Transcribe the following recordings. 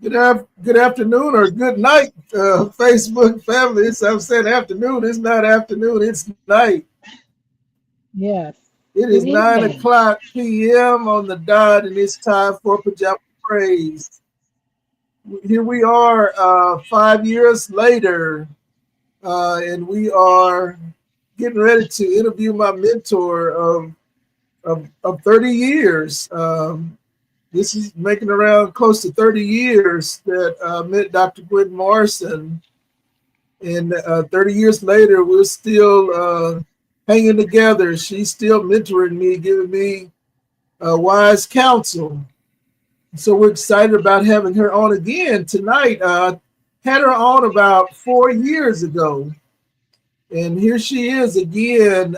Good afternoon or good night, Facebook family. I'm saying afternoon. It's not afternoon. It's night. Yes. It Good is nine evening. o'clock p.m. on the dot, and it's time for Pajama Praise. Here we are, 5 years later, and we are getting ready to interview my mentor of 30 years. This is making around close to 30 years that I met Dr. Gwendolyn. And 30 years later, we're still hanging together. She's still mentoring me, giving me wise counsel. So we're excited about having her on again tonight. Had her on about 4 years ago. And here she is again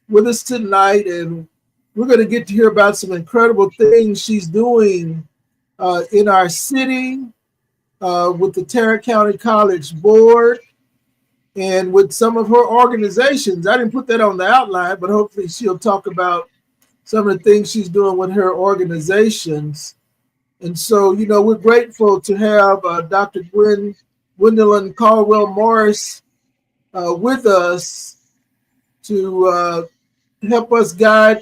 with us tonight. And we're going to get to hear about some incredible things she's doing in our city with the Tarrant County College Board and with some of her organizations. I didn't put that on the outline, but hopefully she'll talk about some of the things she's doing with her organizations. And so, we're grateful to have Dr. Gwendolyn Caldwell-Morrison with us to help guide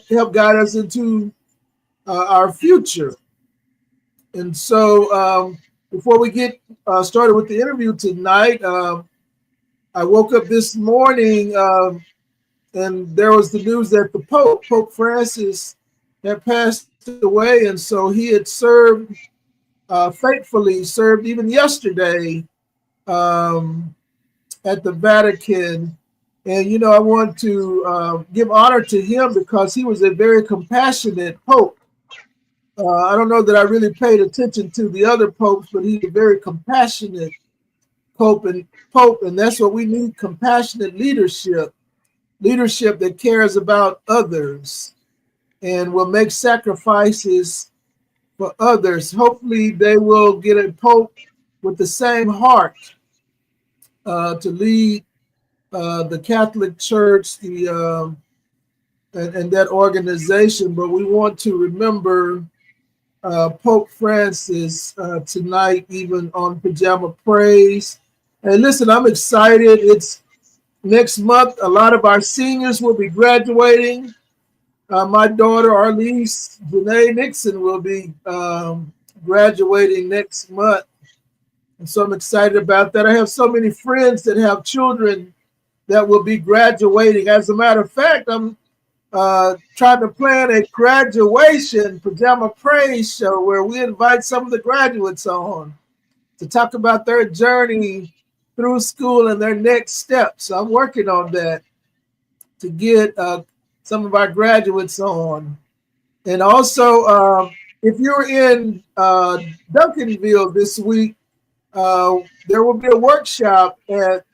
us into our future. And so, before we get started with the interview tonight, I woke up this morning and there was the news that Pope Francis, had passed away, and so he had served faithfully, served even yesterday at the Vatican. And I want to give honor to him because he was a very compassionate Pope. I don't know that I really paid attention to the other popes, but he's a very compassionate Pope, and that's what we need: compassionate leadership that cares about others and will make sacrifices for others. Hopefully, they will get a Pope with the same heart to lead the Catholic Church, and that organization. But we want to remember Pope Francis tonight, even on Pajama Praise. And listen, I'm excited. It's next month. A lot of our seniors will be graduating. My daughter, Arlise Janae Nixon, will be graduating next month. And so I'm excited about that. I have so many friends that have children that will be graduating. As a matter of fact, I'm trying to plan a graduation Pajama Praise show where we invite some of the graduates on to talk about their journey through school and their next steps. So I'm working on that to get some of our graduates on. And also, if you're in Duncanville this week, there will be a workshop at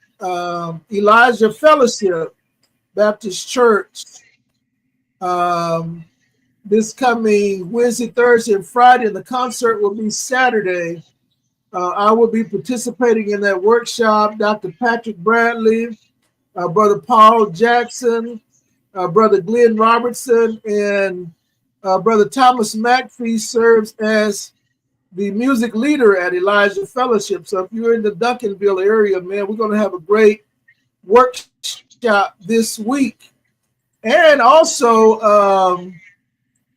Elijah Fellowship Baptist Church this coming Wednesday, Thursday, and Friday. And the concert will be Saturday. I will be participating in that workshop. Dr. Patrick Bradley, Brother Paul Jackson, Brother Glenn Robertson, and Brother Thomas McPhee serves as the music leader at Elijah Fellowship. So if you're in the Duncanville area, man, we're going to have a great workshop this week. And also,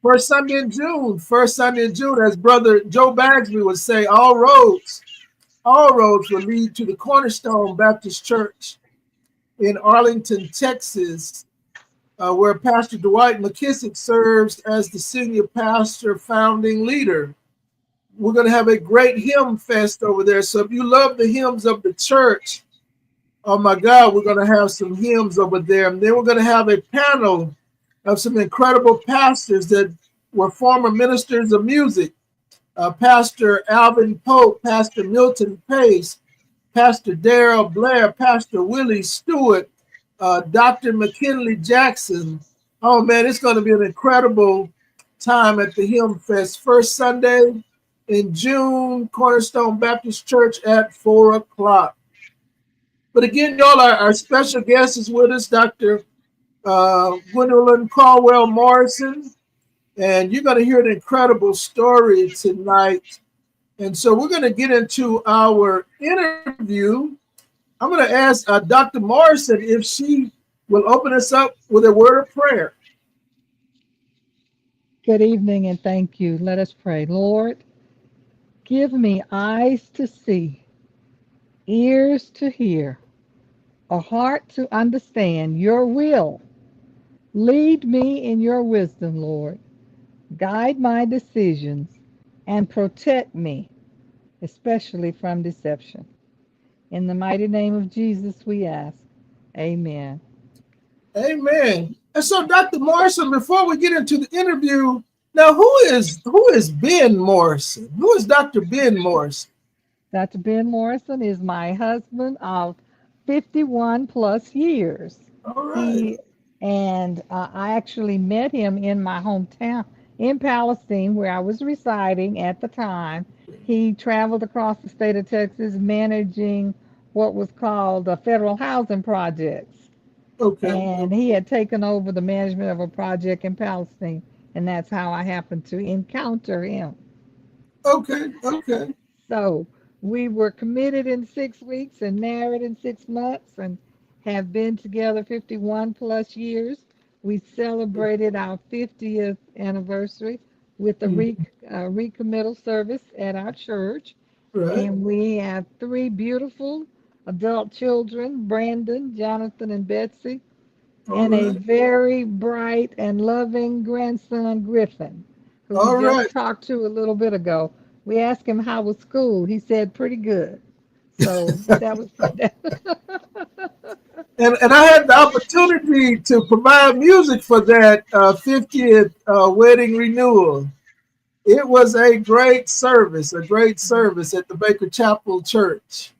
first Sunday in June, as Brother Joe Bagsby would say, all roads will lead to the Cornerstone Baptist Church in Arlington, Texas, where Pastor Dwight McKissick serves as the senior pastor founding leader. We're going to have a great hymn fest over there. So if you love the hymns of the church, oh my God, we're going to have some hymns over there. And then we're going to have a panel of some incredible pastors that were former ministers of music. Pastor Alvin Pope, Pastor Milton Pace, Pastor Darrell Blair, Pastor Willie Stewart, Dr. McKinley Jackson. Oh man, it's going to be an incredible time at the Hymn Fest. First Sunday in June, Cornerstone Baptist Church at 4 o'clock. But again, y'all, our special guest is with us, Dr. Gwendolyn Caldwell-Morrison. And you're going to hear an incredible story tonight And so we're going to get into our interview. I'm going to ask Dr. Morrison if she will open us up with a word of prayer. Good evening and thank you. Let us pray. Lord, give me eyes to see, ears to hear, a heart to understand your will. Lead me in your wisdom, Lord. Guide my decisions and protect me, especially from deception. In the mighty name of Jesus, we ask. Amen. Amen. And so, Dr. Morrison, before we get into the interview, now who is Ben Morrison? Who is Dr. Ben Morrison? Dr. Ben Morrison is my husband of 51 plus years. All right. He and I actually met him in my hometown in Palestine, where I was residing at the time. He traveled across the state of Texas managing what was called federal housing projects. Okay. And he had taken over the management of a project in Palestine. And that's how I happened to encounter him. Okay. Okay. So we were committed in 6 weeks and married in 6 months and have been together 51 plus years. We celebrated our 50th anniversary with a Mhm. recommittal service at our church. Right. And we have three beautiful adult children, Brandon, Jonathan, and Betsy, All and a right. very bright and loving grandson, Griffin, who we All right. just talked to a little bit ago. We asked him how was school. He said pretty good. So that was And I had the opportunity to provide music for that 50th wedding renewal. It was a great service at the Baker Chapel Church.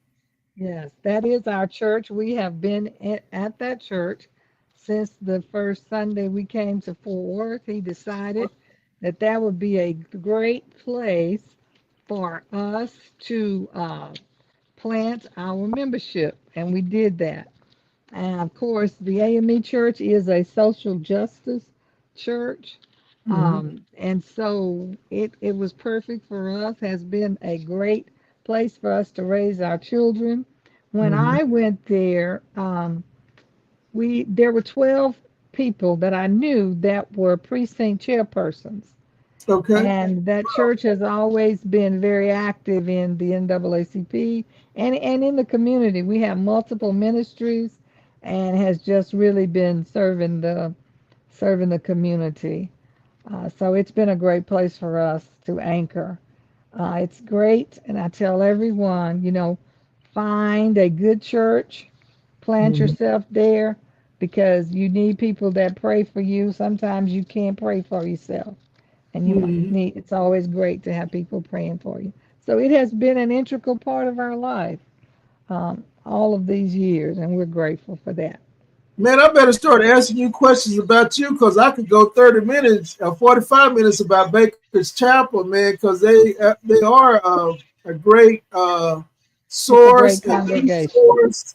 yes, that is our church. We have been at that church since the first Sunday we came to Fort Worth. He decided that that would be a great place for us to plant our membership, and we did that. And of course, the AME Church is a social justice church. Mhm. And so it was perfect for us, has been a great place for us to raise our children. When Mhm. I went there, there were 12 people that I knew that were precinct chairpersons. Okay. And that church has always been very active in the NAACP and in the community. We have multiple ministries and has just really been serving the community. So it's been a great place for us to anchor. It's great, and I tell everyone, find a good church, plant Mhm. yourself there because you need people that pray for you. Sometimes you can't pray for yourself and you might Mhm. need, it's always great to have people praying for you. So it has been an integral part of our life all of these years, and we're grateful for that. Man, I better start asking you questions about you because I could go 30 minutes, 45 minutes about Baker's Chapel, man, because they are a great It's a source great and congregation. resource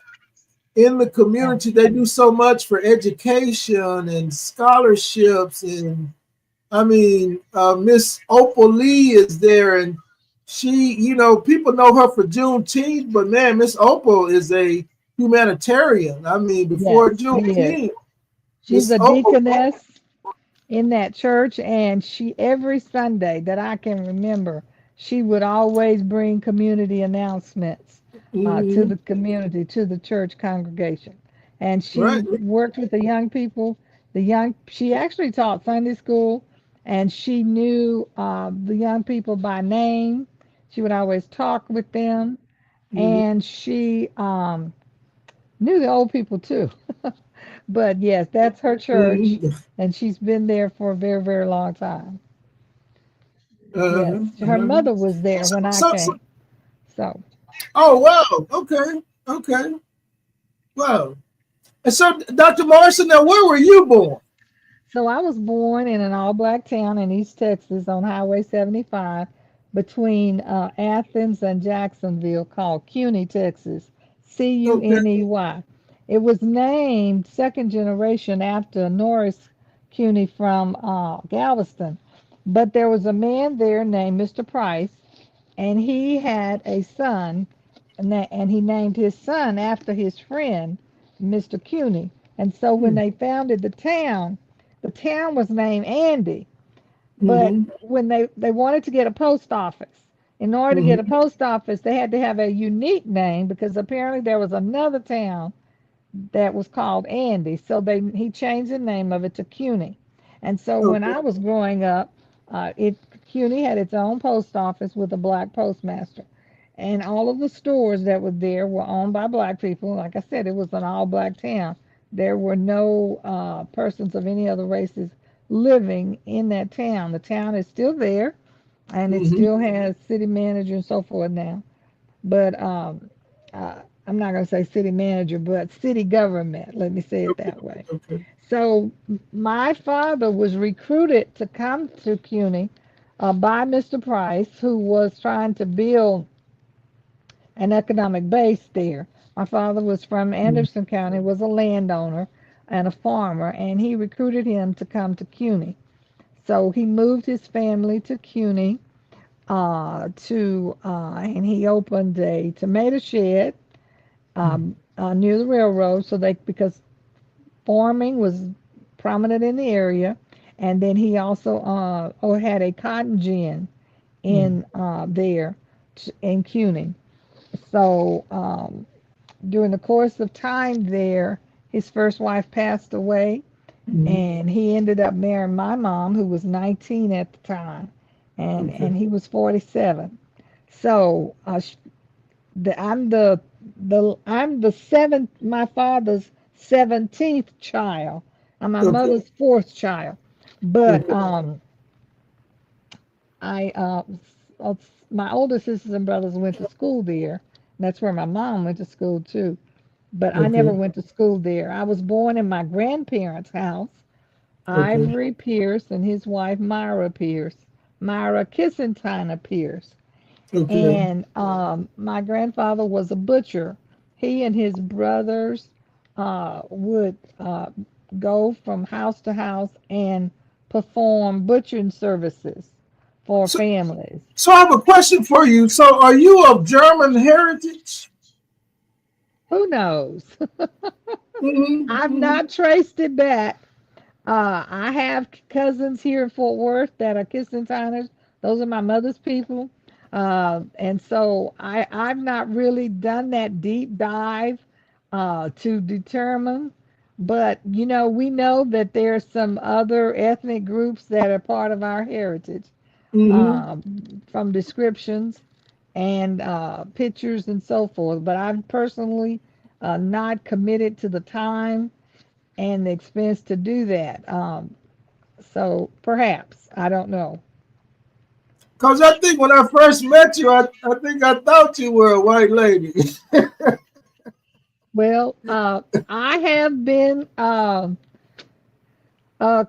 in the Yeah. community. They do so much for education and scholarships. And I mean, Miss Opal Lee is there, and people know her for Juneteenth, but man, Miss Opal is a humanitarian. I mean, before Yes, she is. Juneteenth, She's Miss a Opal. deaconess in that church, and she every Sunday that I can remember, she would always bring community announcements to Mhm. the community, to the church congregation, and she Right. worked with the young people. She actually taught Sunday school, and she knew the young people by name. She would always talk with them, Mhm. and she knew the old people too. But yes, that's her church, Mhm. and she's been there for a very, very long time. Uh-huh. Yes, her Uh-huh. mother was there So, when I so, so, came. So, oh wow. Okay. Okay. Wow. And so, Dr. Morrison, now where were you born? so I was born in an all-black town in East Texas on Highway 75 between Athens and Jacksonville called Cuney, Texas. Okay. Cuney. It was named second generation after Norris Cuney from Galveston. But there was a man there named Mr. Price, and he had a son, and he named his son after his friend, Mr. Cuny. And so when Mm. they founded the town was named Andy. But Mm-hmm. when they wanted to get a post office, in order to get a Mm-hmm. post office, they had to have a unique name because apparently there was another town that was called Andy. So he changed the name of it to CUNY. And so when Okay. I was growing up, it CUNY had its own post office with a black postmaster. And all of the stores that were there were owned by black people. Like I said, it was an all black town. There were no persons of any other races living in that town. The town is still there, and it Mm-hmm. still has city manager and so forth now. But I'm not going to say city manager, but city government. Let me say it Okay. that way. Okay. So my father was recruited to come to CUNY by Mr. Price, who was trying to build an economic base there. My father was from Anderson County, was a landowner and a farmer, and he recruited him to come to CUNY. So he moved his family to CUNY and he opened a tomato shed near the railroad, so they because farming was prominent in the area, and then he also had a cotton gin Mm-hmm. in there in CUNY. So during the course of time there, his first wife passed away, Mm-hmm. and he ended up marrying my mom, who was 19 at the time, Okay. and he was 47. So I'm the seventh, my father's 17th child. I'm my Okay. mother's fourth child. But Okay. I uh, my older sisters and brothers went to school there. That's where my mom went to school too. But I never Okay. went to school there. I was born in my grandparents' house, Okay. Ivory Pierce and his wife Myra Pierce, Myra Kissentina Pierce. Okay. And my grandfather was a butcher. He and his brothers would go from house to house and perform butchering services for So, families. so I have a question for you. So, are you of German heritage? Who knows? Mm-hmm. I've Mm-hmm. not traced it back. I have cousins here in Fort Worth that are Kissentiners. Those are my mother's people. And so I've not really done that deep dive to determine. But, we know that there are some other ethnic groups that are part of our heritage Mm-hmm. um, from descriptions and pictures and so forth. But I've personally not committed to the time and the expense to do that. So perhaps, I don't know. Because I think when I first met you, I think I thought you were a white lady. Well, I have been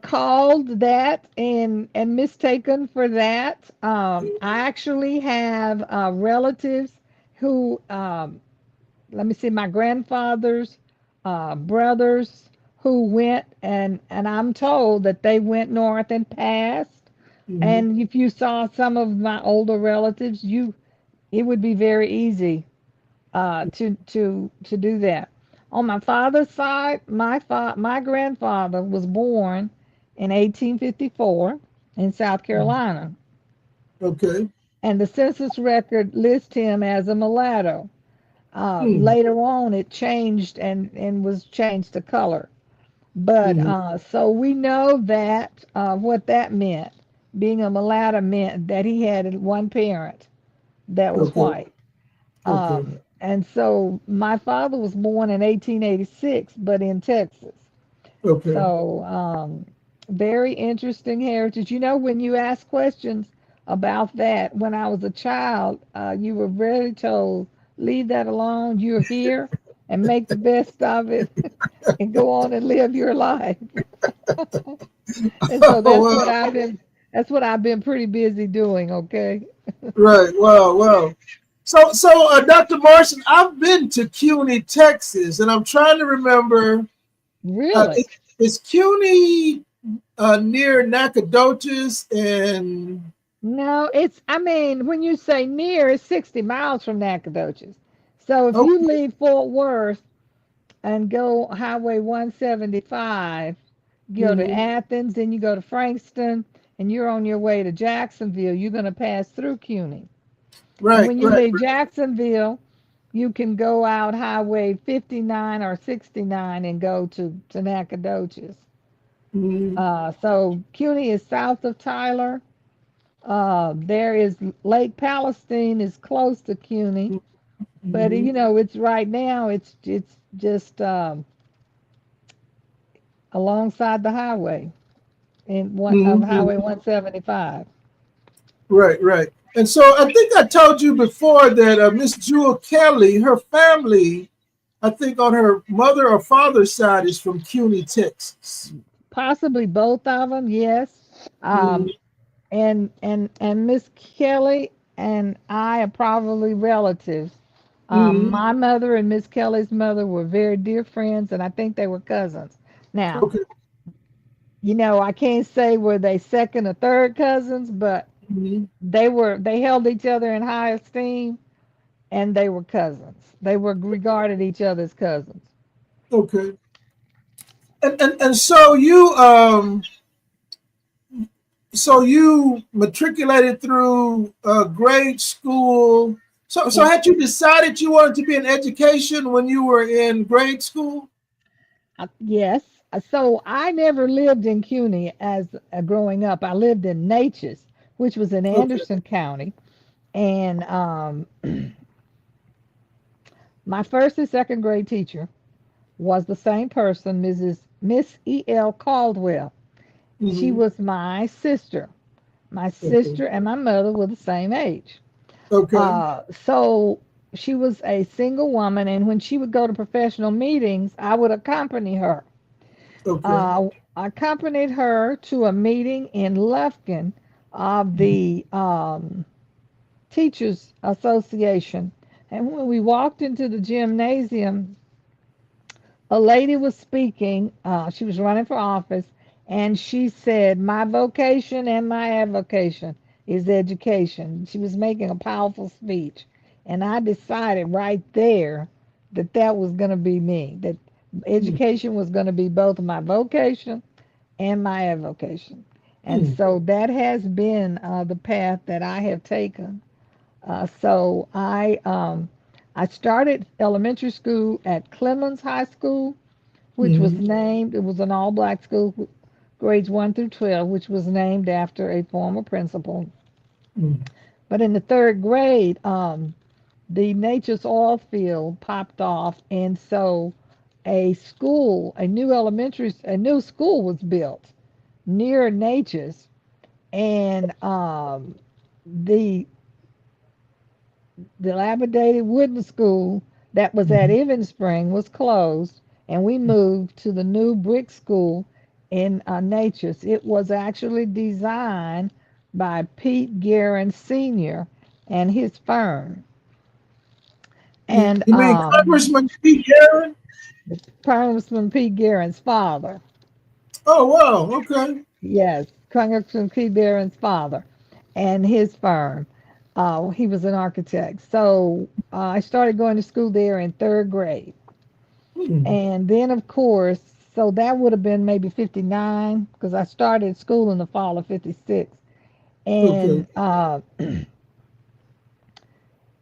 called that and mistaken for that. I actually have relatives who, let me see, my grandfather's brothers who went and I'm told that they went north and passed. Mm-hmm. And if you saw some of my older relatives, it would be very easy to do that. On my father's side, my grandfather was born in 1854 in South Carolina, Okay. and the census record lists him as a mulatto. Mm-hmm. Later on, it changed and was changed to color. But Mm-hmm. so we know that what that meant. Being a mulatto meant that he had one parent that was Okay. white. Okay. And so my father was born in 1886, but in Texas. Okay. So very interesting heritage. When you ask questions about that, when I was a child, you were really told, leave that alone. You're here and make the best of it and go on and live your life. And so Oh, wow. that's what I've been pretty busy doing, okay? Right. Wow. Wow. So, Dr. Morrison, I've been to CUNY, Texas, and I'm trying to remember. Uh, Really? is, is CUNY near Nacogdoches and No, it's, I mean, when you say near, it's 60 miles from Nacogdoches. So if you Okay. leave Fort Worth and go Highway 175, go to Hmm. Athens, then you go to Frankston, and you're on your way to Jacksonville, you're going to pass through CUNY. And Right, when you right. leave Jacksonville, you can go out Highway 59 or 69 and go to Nacogdoches. Hmm. So CUNY is south of Tyler. There is Lake Palestine is close to CUNY, but Hmm. it's right now. It's just alongside the highway in one of Hmm. Highway 175. Right, right. And so I think I told you before that Miss Jewel Kelly, her family, I think on her mother or father's side is from CUNY, Texas. Possibly both of them. Yes. Hmm. Um, and Miss Kelly and I are probably relatives. Hmm. My mother and Miss Kelly's mother were very dear friends, and I think they were cousins. Now, Okay. I can't say were they second or third cousins, but Hmm. they held each other in high esteem, and they were cousins. They were regarded each other as cousins. Okay. And so you matriculated through grade school. So Well, had you decided you wanted to be in education when you were in grade school? yes. So I never lived in CUNY as growing up. I lived in Natchez, which was in Okay. Anderson County, and my first and second grade teacher was the same person, Miss E.L. Caldwell. She Hmm. was my sister. My Okay. sister and my mother were the same age. Okay. So she was a single woman, and when she would go to professional meetings, I would accompany her. Okay. Uh, I accompanied her to a meeting in Lufkin of the Teachers Association. And when we walked into the gymnasium, a lady was speaking. She was running for office, and she said, "My vocation and my avocation is education." She was making a powerful speech, and I decided right there that that was going to be me. That education was going to be both my vocation and my avocation, and Hmm. so that has been the path that I have taken. So I started elementary school at Clemens High School, which was Hmm. named, it was an all black school, grades 1 through 12, which was named after a former principal. Hmm. But in the third grade, the Nature's Oil Field popped off, and so a new school was built near Nature's, and the dilapidated wooden school that was at Hmm. Even Spring was closed, and we moved to the new brick school in Natchez. It was actually designed by Pete Guerin Sr. and his firm. And You mean Congressman Pete Garrett? Congressman Pete Guerin's father. Oh wow. Okay. Yes, Congressman Pete Guerin's father and his firm. He was an architect. So I started going to school there in third grade. Hmm. And then, of course, so that would have been maybe 59 because I started school in the fall of 56. Okay. And,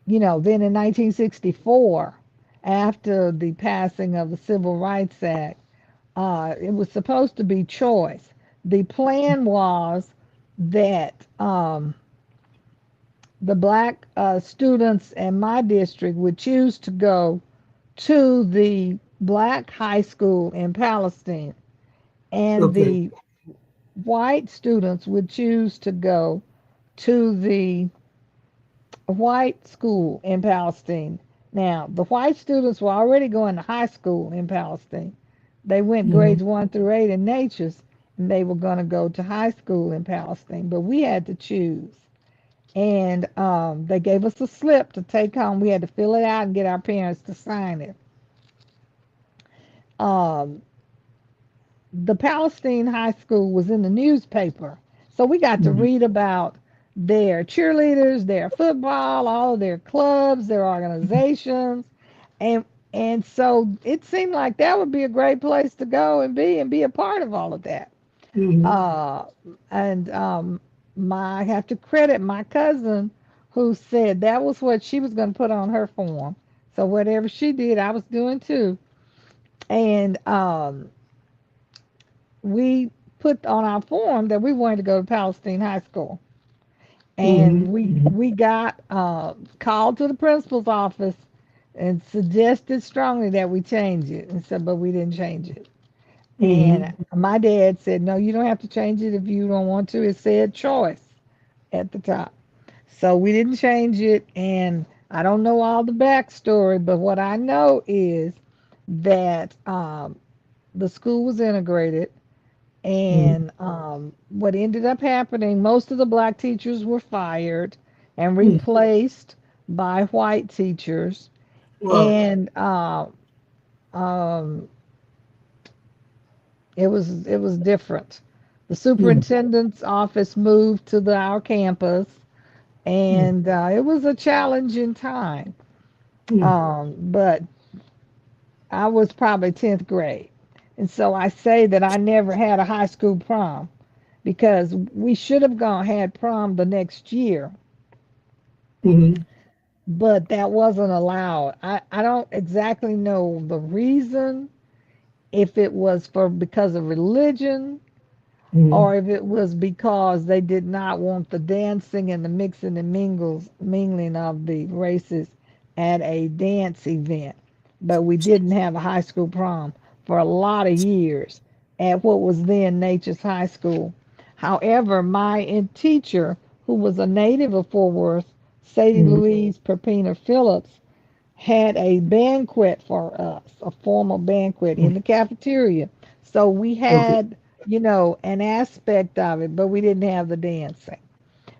then in 1964, after the passing of the Civil Rights Act, it was supposed to be choice. The plan was that the black students in my district would choose to go to the black high school in Palestine, and Okay. the white students would choose to go to the white school in Palestine. Now, the white students were already going to high school in Palestine. They went Hmm. grades 1 through 8 in Natchez, and they were going to go to high school in Palestine. But we had to choose. And they gave us a slip to take home. We had to fill it out and get our parents to sign it. Um, the Palestine High School was in the newspaper. So we got to Hmm. read about their cheerleaders, their football, all of their clubs, their organizations, and and so it seemed like that would be a great place to go and be a part of all of that. Mm-hmm. Uh, and my I have to credit my cousin who said that was what she was going to put on her form. So whatever she did, I was doing too. And we put on our form that we wanted to go to Palestine High School. Mm-hmm. And we got called to the principal's office and suggested strongly that we change it. And said, but we didn't change it. And Mm-hmm. my dad said, no, you don't have to change it if you don't want to. It said choice at the top. So we didn't change it. And I don't know all the backstory, but what I know is that the school was integrated. Mm-hmm. And what ended up happening, most of the black teachers were fired and replaced by white teachers. Wow. And um, it was different. The Mm-hmm. superintendent's office moved to our campus, and it was a challenging time. Mm-hmm. But I was probably 10th grade, and so I say that I never had a high school prom because we should have gone had prom the next year, Mm-hmm. but that wasn't allowed. I don't exactly know the reason, if it was for because of religion Mm-hmm. or if it was because they did not want the dancing and the mixing and mingling of the races at a dance event. But we didn't have a high school prom for a lot of years at what was then Nature's High School. However, my teacher, who was a native of Fort Worth, Sadie Mm-hmm. Louise Perpina Phillips, had a banquet for us, a formal banquet in the cafeteria. So we Okay. had, an aspect of it, but we didn't have the dancing.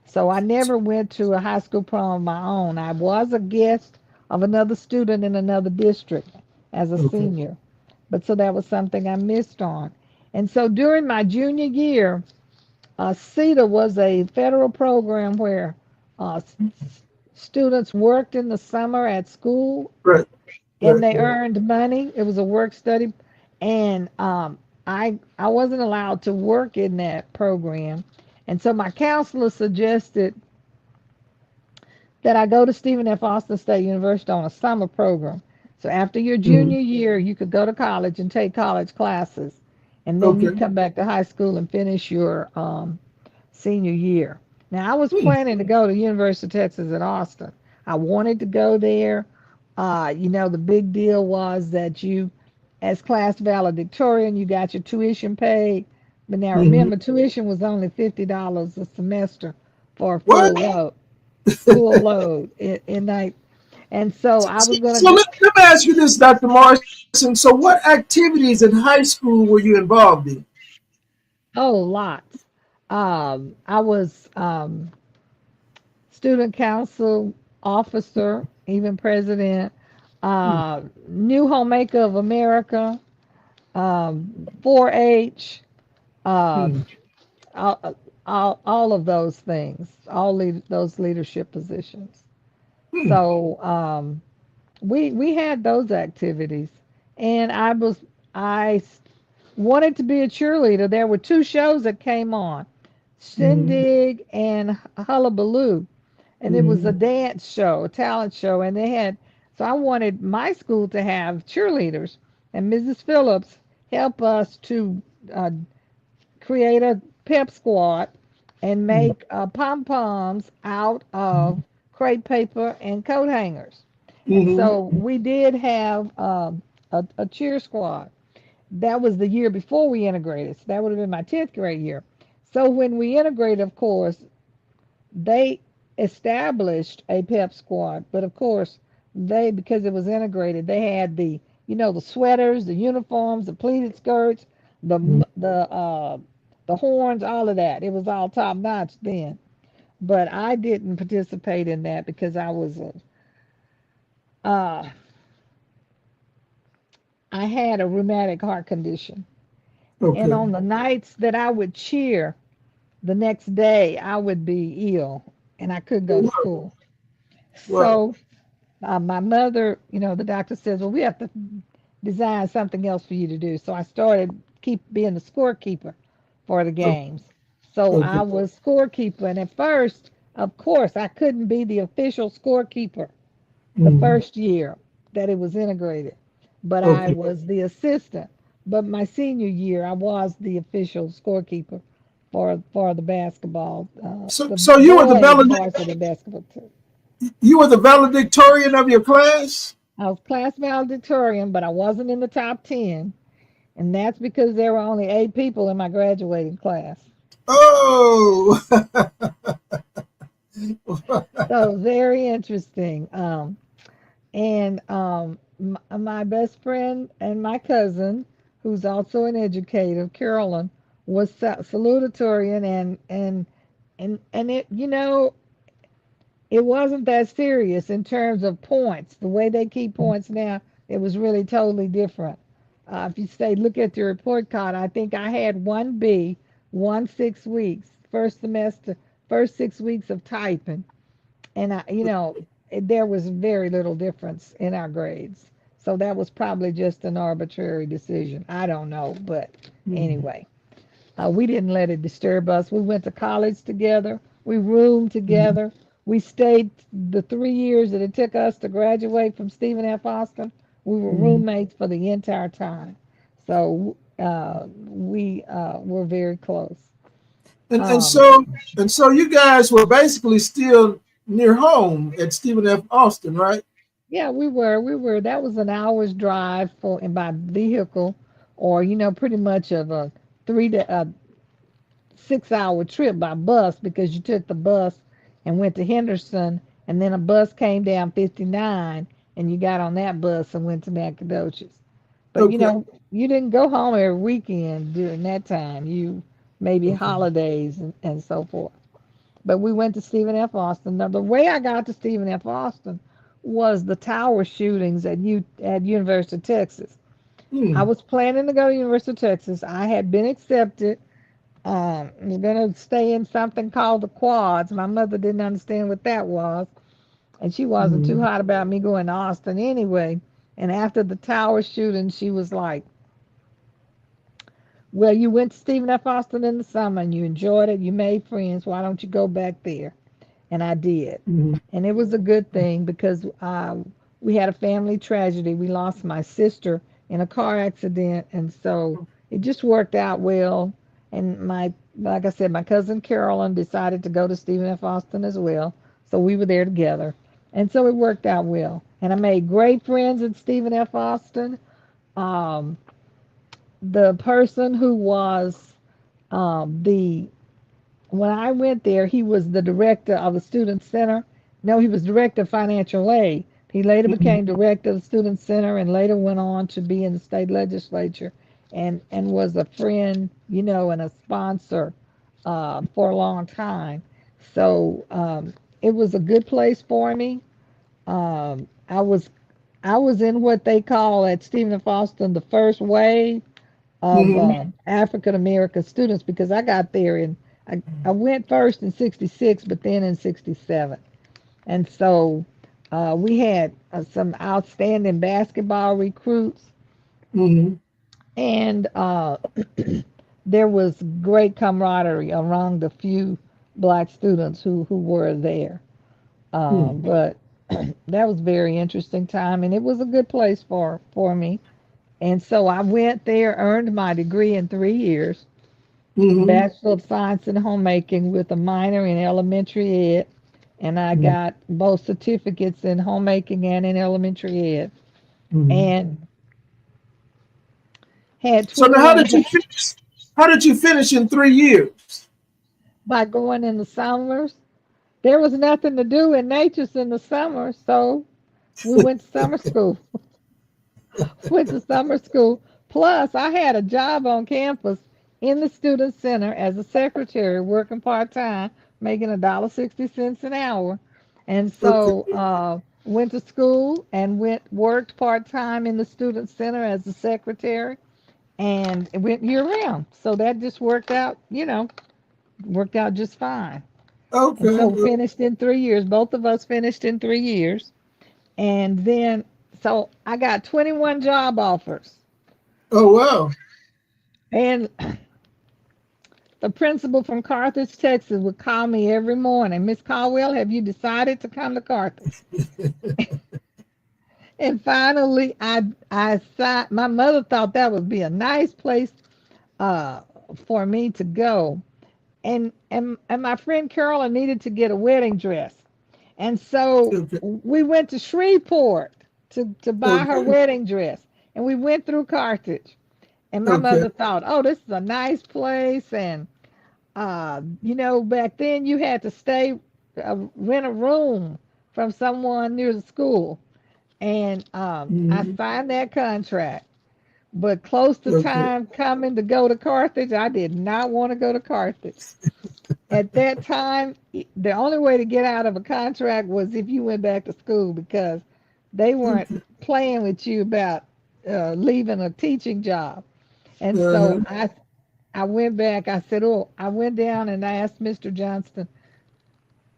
So I never went to a high school prom of my own. I was a guest of another student in another district as a Okay. senior. But so that was something I missed on. And so during my junior year, CETA was a federal program where students worked in the summer at school Right. and Right. they Right. earned money. It was a work study, and I wasn't allowed to work in that program, and so my counselor suggested that I go to Stephen F. Austin State University on a summer program. So after your Mm-hmm. junior year, you could go to college and take college classes, and then you Okay. come back to high school and finish your senior year. Now I was Mm-hmm. planning to go to University of Texas at Austin. I wanted to go there. The big deal was that you, as class valedictorian, you got your tuition paid. But now Mm-hmm. remember, tuition was only $50 a semester for a What? full load in night. And so I So, was gonna so go. let me ask you this, Dr. Morrison. So, what activities in high school were you involved in? Oh, lots. I was student council officer, even president, Mm-hmm. New Homemaker of America, 4-H, uh, all of those things, those leadership positions. Mm-hmm. So we had those activities, and I wanted to be a cheerleader. There were two shows that came on, Mm-hmm. Shindig and Hullabaloo, and it was Mm-hmm. a dance show, a talent show, and they had. So I wanted my school to have cheerleaders, and Mrs. Phillips helped us to uh, create a pep squad and make pom poms out of crepe paper and coat hangers. And Mm-hmm. so we did have a cheer squad. That was the year before we integrated. So that would have been my 10th grade year. So when we integrated, of course, they established a pep squad. But of course, because it was integrated, they had the sweaters, the uniforms, the pleated skirts, the horns, all of that. It was all top notch then. But I didn't participate in that because uh, I had a rheumatic heart condition. And Okay. on the nights that I would cheer, the next day I would be ill and I couldn't go to Right. school. Right. So my mother, the doctor says, well, we have to design something else for you to do. So I started keep being the scorekeeper for the Okay. games. So I Okay. was scorekeeper, and at first, of course, I couldn't be the official scorekeeper the Mhm. first year that it was integrated, but I Okay. was the assistant. But my senior year, I was the official scorekeeper for the basketball, So, the so boys varsity basketball team. you were the valedictorian of your class? I was class valedictorian, but I wasn't in the top 10, and that's because there were only 8 people in my graduating class. Oh. So very interesting. And my best friend and my cousin, who's also an educator, Carolyn, was salutatorian, and it wasn't that serious in terms of points. The way they keep points now, it was really totally different. If you say look at the report card, I think I had 1B, 6 weeks, first semester, first 6 weeks of typing, and there was very little difference in our grades. So that was probably just an arbitrary decision. I don't know, but Mhm. anyway, we didn't let it disturb us. We went to college together. We roomed Mhm. together. We stayed the 3 years that it took us to graduate from Stephen F. Austin. We were Mhm. roommates for the entire time. So we were very close. And and Um, so and so you guys were basically still near home at Stephen F. Austin, right? Yeah, we were. We were. That was an hour's drive for in by vehicle, or pretty much of a 6 hour trip by bus because you took the bus and went to Henderson, and then a bus came down 59, and you got on that bus and went to Nacogdoches. But Okay. you didn't go home every weekend during that time. You maybe Okay. holidays and so forth. But we went to Stephen F. Austin. Now, the way I got to Stephen F. Austin was the tower shootings at University of Texas. I Hmm. was planning to go to University of Texas. I had been accepted. I was going to stay in something called the Quads. My mother didn't understand what that was, and she wasn't too Hmm. hot about me going to Austin anyway. And after the tower shooting, she was like, well, you went to Stephen F. Austin in the summer and you enjoyed it. You made friends. Why don't you go back there? And I did. Hmm. And it was a good thing because we had a family tragedy. We lost my sister in a car accident, and so it just worked out well. And like I said, my cousin Carolyn decided to go to Stephen F. Austin as well, so we were there together, and so it worked out well. And I made great friends at Stephen F. Austin. Um, the person who was the when I went there, he was the director of the Student Center. No, he was director of financial aid. He later Hmm. became director of the Student Center and later went on to be in the state legislature and was a friend, and a sponsor for a long time. So it was a good place for me. I was in what they call at Stephen F. Austin the first wave of Hmm. African American students because I got there I went first in 66, but then in 67. And so we had some outstanding basketball recruits, Hmm. and there was great camaraderie among the few black students who were there. Hmm. But that was a very interesting time, and it was a good place for me. And so I went there, earned my degree in 3 years, Hmm. Bachelor of Science in Homemaking with a minor in elementary ed, and I got both certificates in homemaking and in elementary ed, Hmm. and had So now, 21 how did you finish in 3 years? by going in the summers. There was nothing to do in Natchez in the summer, so we went to summer school. Went to summer school. Plus, I had a job on campus in the student center as a secretary, working part time, making $1.60 an hour. And Okay. so, went to school and worked part time in the student center as a secretary, and it went year round. So that just worked out. worked out just fine. And Okay. so finished in 3 years. Both of us finished in 3 years. And then, so I got 21 job offers. Oh, wow. And the principal from Carthage, Texas would call me every morning. Miss Caldwell, have you decided to come to Carthage? And finally, I signed. My mother thought that would be a nice place uh, for me to go. And my friend Carolyn needed to get a wedding dress. And so Okay. we went to Shreveport to buy her Okay. wedding dress. And we went through Carthage. And my Okay. mother thought, oh, this is a nice place. And, back then you had to stay, rent a room from someone near the school. And I Mhm. signed that contract. But close to Okay. time coming to go to Carthage, I did not want to go to Carthage. At that time, the only way to get out of a contract was if you went back to school because they weren't Okay. playing with you about leaving a teaching job. And so Uh-huh. I went back. I said, oh, I went down and I asked Mr. Johnston,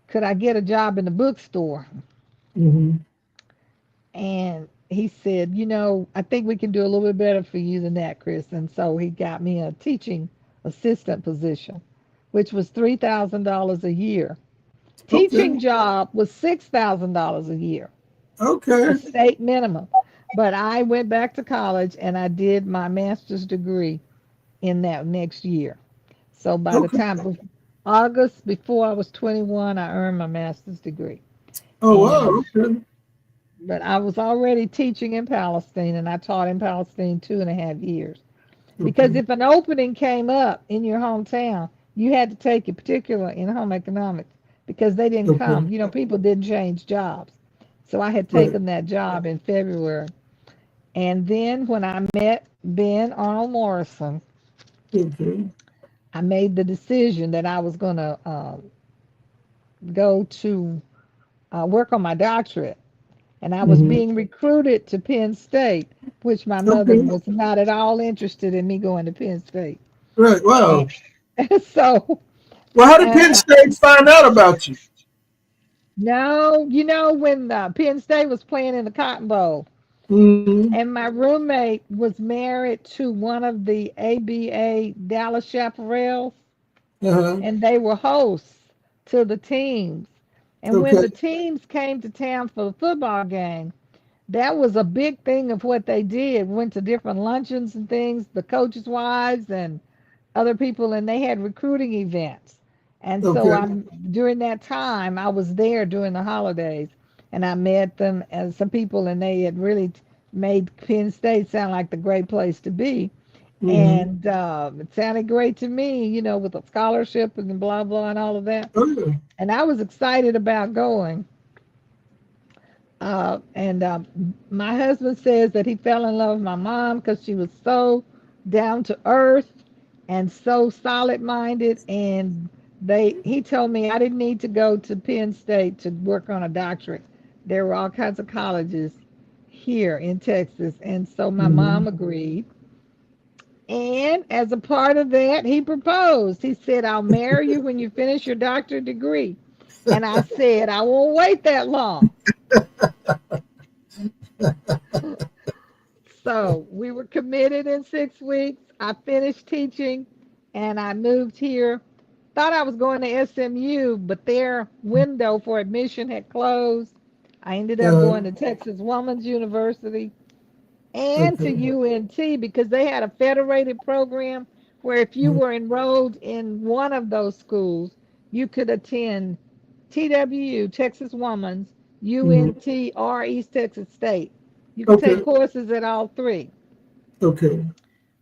could I get a job in the bookstore? Hmm. And he said, I think we can do a little bit better for you than that, Chris. And so he got me a teaching assistant position, which was $3,000 a year. Okay. Teaching job was $6,000 a year, a Okay. state minimum. But I went back to college and I did my master's degree in that next year. So by the Okay. time August before I was 21, I earned my master's degree. Oh, And wow. Okay. but I was already teaching in Palestine, and I taught in Palestine 2.5 years. Because Okay. if an opening came up in your hometown, you had to take it, particularly in home economics, because they didn't Okay. come. People didn't change jobs. So I had Right. taken that job in February. And then when I met Ben Arnold Morrison, Okay. I made the decision that I was going to go to work on my doctorate. And I was Hmm. being recruited to Penn State, which my mother Okay. was not at all interested in me going to Penn State. Right. And Wow. so, Well, how did Penn uh, State find out about you? no, when Penn State was playing in the Cotton Bowl, Hmm. and my roommate was married to one of the ABA Dallas Chaparrals, Uh-huh. and they were hosts to the teams. And when Okay. the teams came to town for the football game, that was a big thing of what they did. Went to different luncheons and things, the coaches' wives and other people, and they had recruiting events. And so Okay. I'm during that time I was there during the holidays, and I met them and some people, and they had really made Penn State sound like the great place to be. Hmm. And it sounded great to me, with a scholarship and blah blah and all of that. Oh, yeah. And I was excited about going. And my husband says that he fell in love with my mom because she was so down to earth and so solid minded. And he told me I didn't need to go to Penn State to work on a doctorate. There were all kinds of colleges here in Texas. And so my Hmm. mom agreed. And as a part of that, he proposed. He said, I'll marry you when you finish your doctorate degree. And I said, I won't wait that long. So we were committed in 6 weeks. I finished teaching and I moved here. Thought I was going to SMU, but their window for admission had closed. I ended up Uh-huh. going to Texas Woman's University and to Okay. UNT because they had a federated program where if you were enrolled in one of those schools, you could attend TWU, Texas Woman's, Hmm. UNT, or East Texas State. You could take Okay. courses at all three. Okay.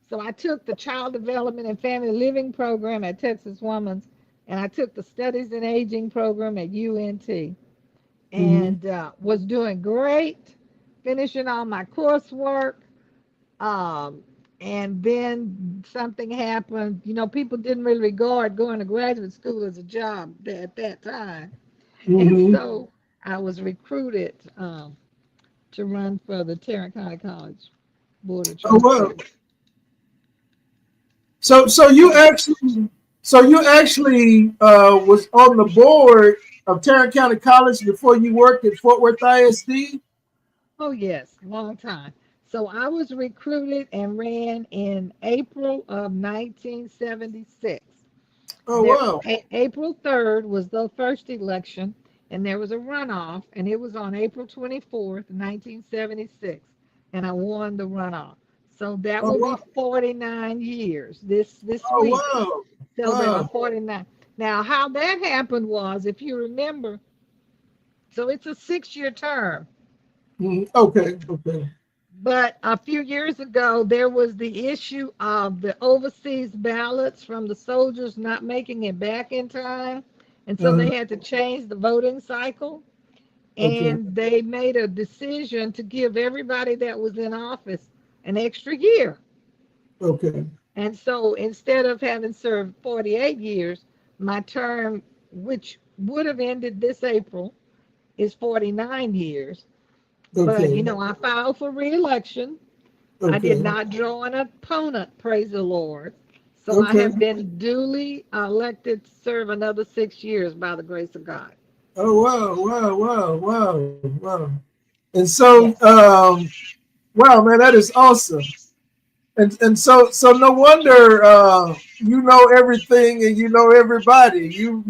So I took the Child Development and Family Living program at Texas Woman's, and I took the Studies in Aging program at UNT, Hmm. and was doing great, finishing all my coursework. Um, and then something happened. People didn't really regard going to graduate school as a job at that time. And Hmm. so I was recruited to run for the Tarrant County College Board of Oh, wow. Trustees. So you And actually So you actually was on the board of Tarrant County College before you worked at Fort Worth ISD? Oh, yes, long time. So I was recruited and ran in April of 1976. Oh, wow. April 3rd was the first election, and there was a runoff, and it was on April 24th, 1976, and I won the runoff. So that Oh, will be wow. 49 years this Oh, week. wow. Celebrate my Wow. 49. Now, how that happened was, if you remember, so it's a 6-year term. Okay. Okay. But a few years ago, there was the issue of the overseas ballots from the soldiers not making it back in time. And so Uh, they had to change the voting cycle. okay. And they made a decision to give everybody that was in office an extra year. Okay. And so instead of having served 48 years, my term, which would have ended this April, is 49 years. But, Okay. I filed for reelection. I did Okay. not draw an opponent, praise the Lord. So I Okay. have been duly elected to serve another 6 years by the grace of God. Oh, wow. Wow. Wow. Wow. Wow. And so, Yes. wow, man, that is awesome. And so no wonder you know everything and you know everybody. You've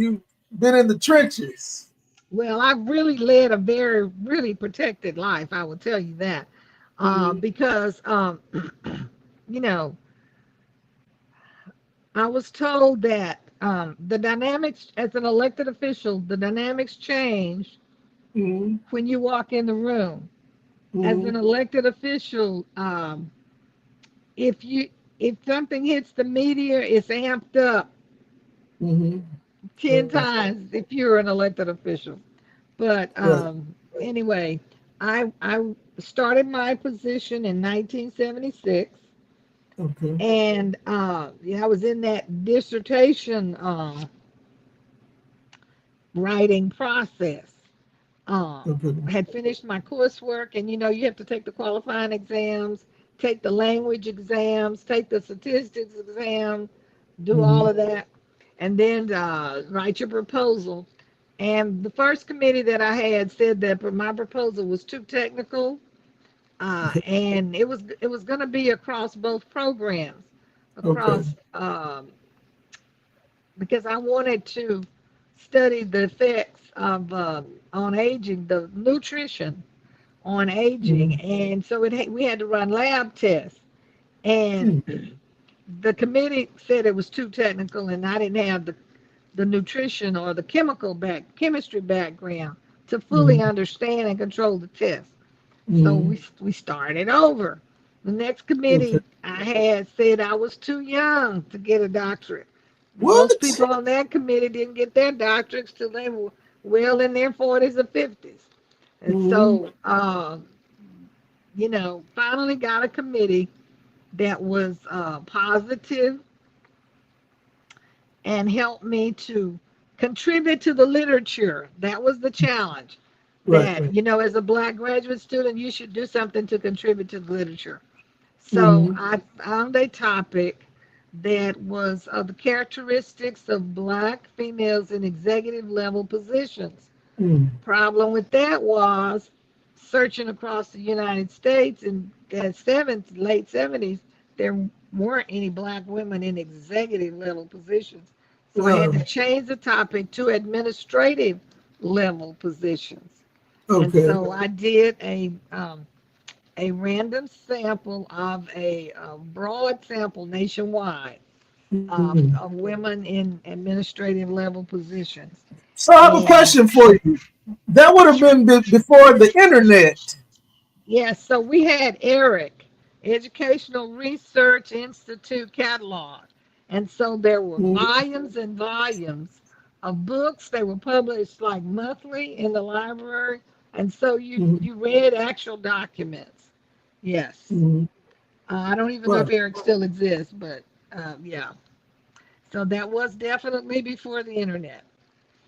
been in the trenches. Well, I really led a very, really protected life. I will tell you that. Mm-hmm. Because, you know, I was told that the dynamics, as an elected official, the dynamics change Mm-hmm. when you walk in the room. As Mm-hmm. an elected official, if you if something hits the media, it's amped up Mm-hmm. 10 Right. times if you're an elected official. But Right. anyway, I started my position in 1976, Okay. and yeah, I was in that dissertation writing process. Okay. Had finished my coursework, and you have to take the qualifying exams, take the language exams, take the statistics exam, do all Mm-hmm. of that, and then write your proposal. And the first committee that I had said that my proposal was too technical, and it was going to be across both programs, Okay. across because I wanted to study the effects of on aging, the nutrition on aging, Mm-hmm. and so we had to run lab tests, and the committee said it was too technical, and I didn't have the nutrition or the chemistry background to fully Mm-hmm. understand and control the test. So Mm-hmm. we started over. The next Okay. committee I had said I was too young to get a doctorate. Most What? people on that committee didn't get their doctorates till they were well in their 40s or 50s. And Mm-hmm. so, finally got a committee that was positive and helped me to contribute to the literature. That was the challenge. Right. That, Right. as a black graduate student, you should do something to contribute to the literature. So Mm-hmm. I found a topic that was the characteristics of black females in executive level positions. Mm-hmm. Problem with that was searching across the United States in the late 70s, there weren't any black women in executive level positions. So I had to change the topic to administrative level positions. And Okay. so I did a random sample of a broad sample nationwide Mm-hmm. of women in administrative level positions. So I have a And question for you. That would have been before the internet. yes, so we had ERIC, Educational Research Institute catalog. And so there were Mm-hmm. volumes and volumes of books. They were published like monthly in the library. And so you, Mm-hmm. you read actual documents. Yes. Mm-hmm. I don't even know if Wow. ERIC still exists, but yeah. So that was definitely before the internet.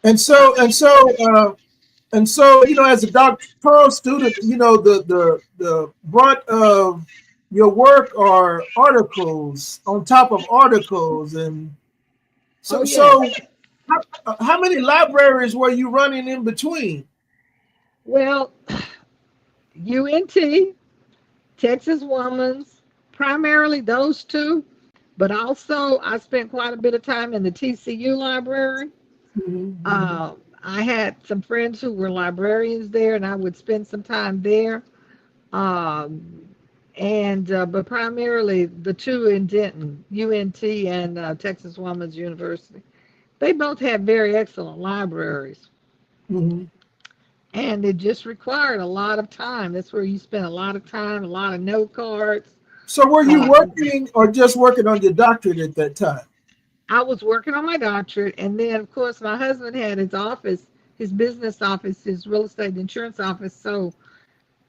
And Uh, so and so and so as a doctoral student, the brunt of your work are articles on top of articles, and Oh, yes. So how many libraries were you running in between? Well, UNT, Texas Woman's, primarily those two, but also I spent quite a bit of time in the TCU library. Mhm, I had some friends who were librarians there, and I would spend some time there. Um, and but primarily the two in Denton, UNT and Texas Woman's University. They both had very excellent libraries, mhm. and it just required a lot of time. That's where you spend a lot of time, a lot of note cards. So were you Uh, working or just working on your doctorate at that time? I was working on my doctorate, and then of course my husband had his office, his business office, his real estate insurance office. So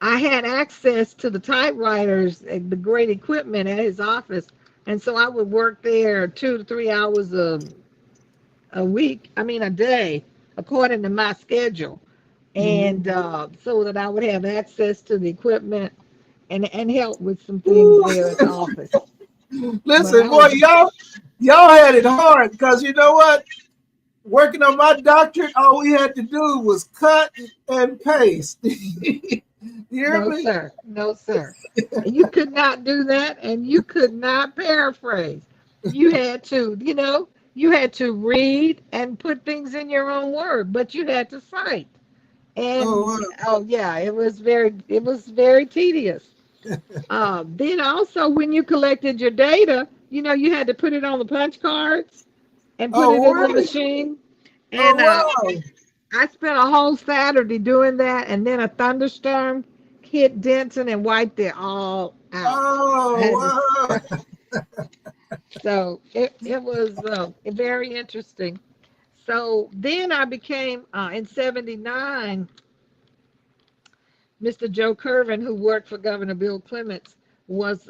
I had access to the typewriters and the great equipment at his office, and so I would work there 2 to 3 hours a week. I mean a day, according to my schedule, Mhm. and so that I would have access to the equipment and help with some things Ooh. there at the office. But Listen, I boy, was y'all had it hard because you know what? Working on my doctorate, all we had to do was cut and paste. You hear No, me? sir. No, sir. You could not do that, and you could not paraphrase. You had to, you had to read and put things in your own word, but you had to cite. Oh, And wow. oh yeah, it was very tedious. Then also when you collected your data, you had to put it on the punch cards and put it Oh, in the really? machine. Oh, And wow. I spent a whole Saturday doing that, and then a thunderstorm hit Denton and wiped it all out. I had to, Oh, wow. so it was very interesting. So then I became, in '79, Mr. Joe Curvin, who worked for Governor Bill Clements, was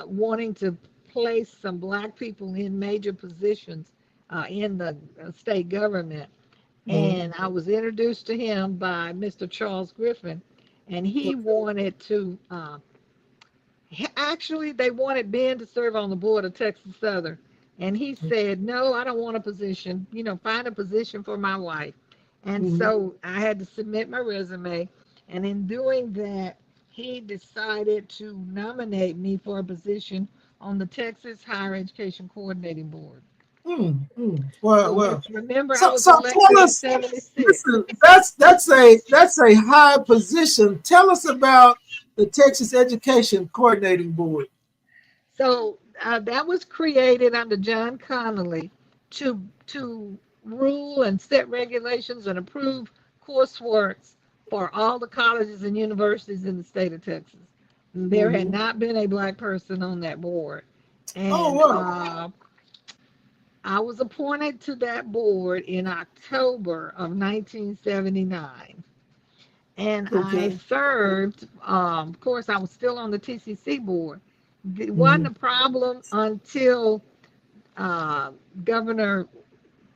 wanting to place some black people in major positions in the state government. Mhm. And I was introduced to him by Mr. Charles Griffin, and he wanted to. Actually, they wanted Ben to serve on the board of Texas Southern, and he said, "No, I don't want a position. Find a position for my wife." And Mhm. so I had to submit my resume, and in doing that, he decided to nominate me for a position on the Texas Higher Education Coordinating Board. Wow, So wow. remember, I was So tell elected in us, '76. listen, that's a high position. Tell us about the Texas Education Coordinating Board. So that was created under John Connolly to rule and set regulations and approve coursework for all the colleges and universities in the state of Texas. There had Hmm. not been a black person on that board, Oh, and wow. I was appointed to that board in October of 1979. And I Okay. served. Of course, I was still on the TCC board. It wasn't Hmm. a problem until uh, Governor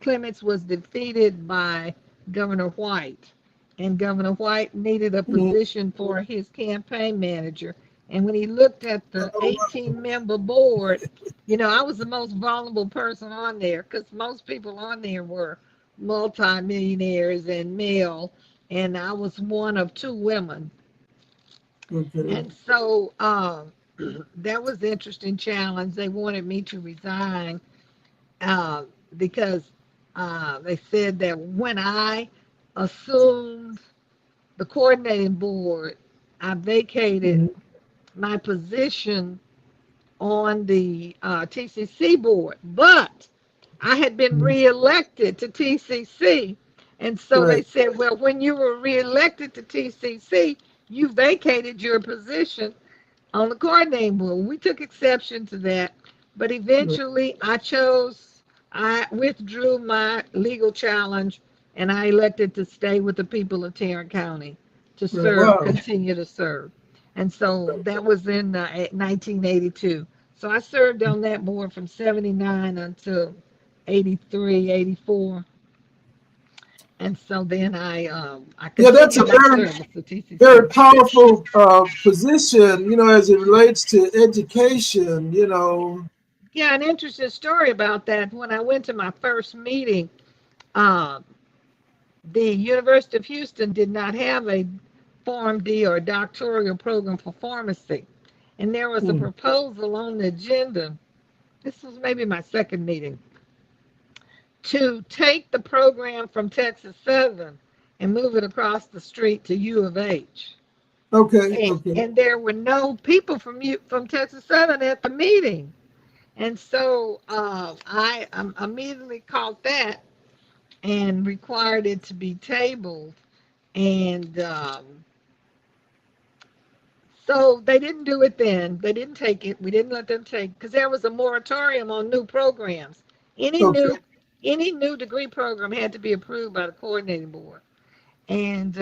Clements was defeated by Governor White, and Governor White needed a Hmm. position for his campaign manager. And when he looked at the Oh, wow. 18-member board, I was the most vulnerable person on there because most people on there were multimillionaires and male, and I was one of two women. Okay. And so that was an interesting challenge. They wanted me to resign uh, because they said that when I assumed the coordinating board, I vacated Hmm. my position on the TCC board, but I had been Hmm. reelected to TCC. And so they Right. said, well, when you were reelected to TCC, you vacated your position on the coordinating board. We took exception to that, but Right. eventually I withdrew my legal challenge, and I elected to stay with the people of Tarrant County to Right. serve, Wow. continue to serve. And so that was in 1982. So I served on that board from '79 until '83, '84. And so then I Yeah, that's a continued my service to very TCC. powerful position, as it relates to education, Yeah, an interesting story about that. When I went to my first meeting, uh, the University of Houston did not have a PharmD or a doctoral program for pharmacy. And there was a Mm. proposal on the agenda. This was maybe my second meeting to take the program from Texas Southern and move it across the street to U of H. Okay, And, okay. and there were no people from Texas Southern at the meeting. And so I immediately caught that and required it to be tabled. And so they didn't do it then. They didn't take it. We didn't let them take because there was a moratorium on new programs. Any Okay, new any new degree program had to be approved by the coordinating board. And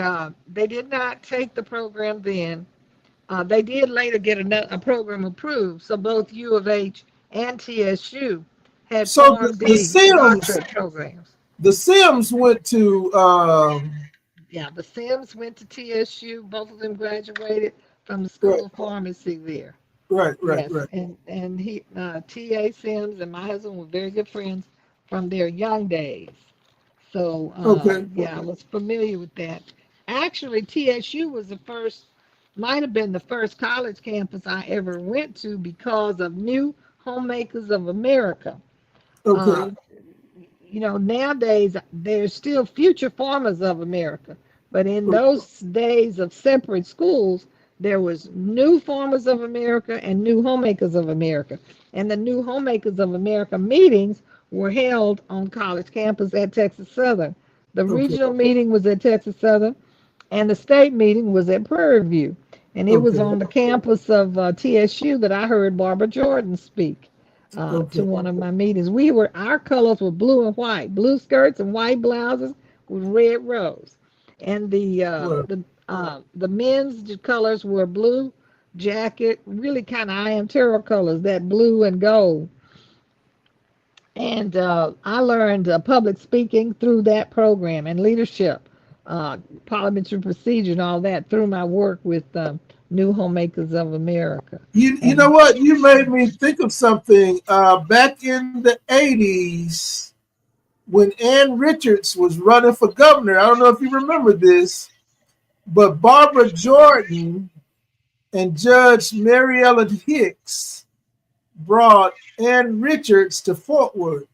they did not take the program then. They did later get a program approved. So both U of H and TSU had so formed the the Sims, doctorate programs. the Sims went to Yeah, the Sims went to TSU. Both of them graduated from the right, School of Pharmacy there. right, right, Yes, right. and he T.A. Sims and my husband were very good friends from their young days. So Okay, yeah, I was familiar with that. Actually, TSU was the first, might have been the first college campus I ever went to because of New Homemakers of America. Uh, okay, Nowadays there's still Future Farmers of America, but in okay, those days of separate schools, there was New Farmers of America and New Homemakers of America. And the New Homemakers of America meetings were held on college campus at Texas Southern. The okay, regional meeting was at Texas Southern, and the state meeting was at Prairie View. And it was okay, on the campus of TSU that I heard Barbara Jordan speak to okay. one of my meetings. Our colors were blue and white, blue skirts and white blouses with red rose, and Well, the men's colors were blue jacket, really kind of I am tarot colors, that blue and gold. And I learned public speaking through that program and leadership, uh, parliamentary procedure, and all that through my work with New Homemakers of America. you know And what? You made me think of something. Back in the '80s, when Ann Richards was running for governor, I don't know if you remember this, but Barbara Jordan and Judge Mary Ellen Hicks brought Ann Richards to Fort Worth,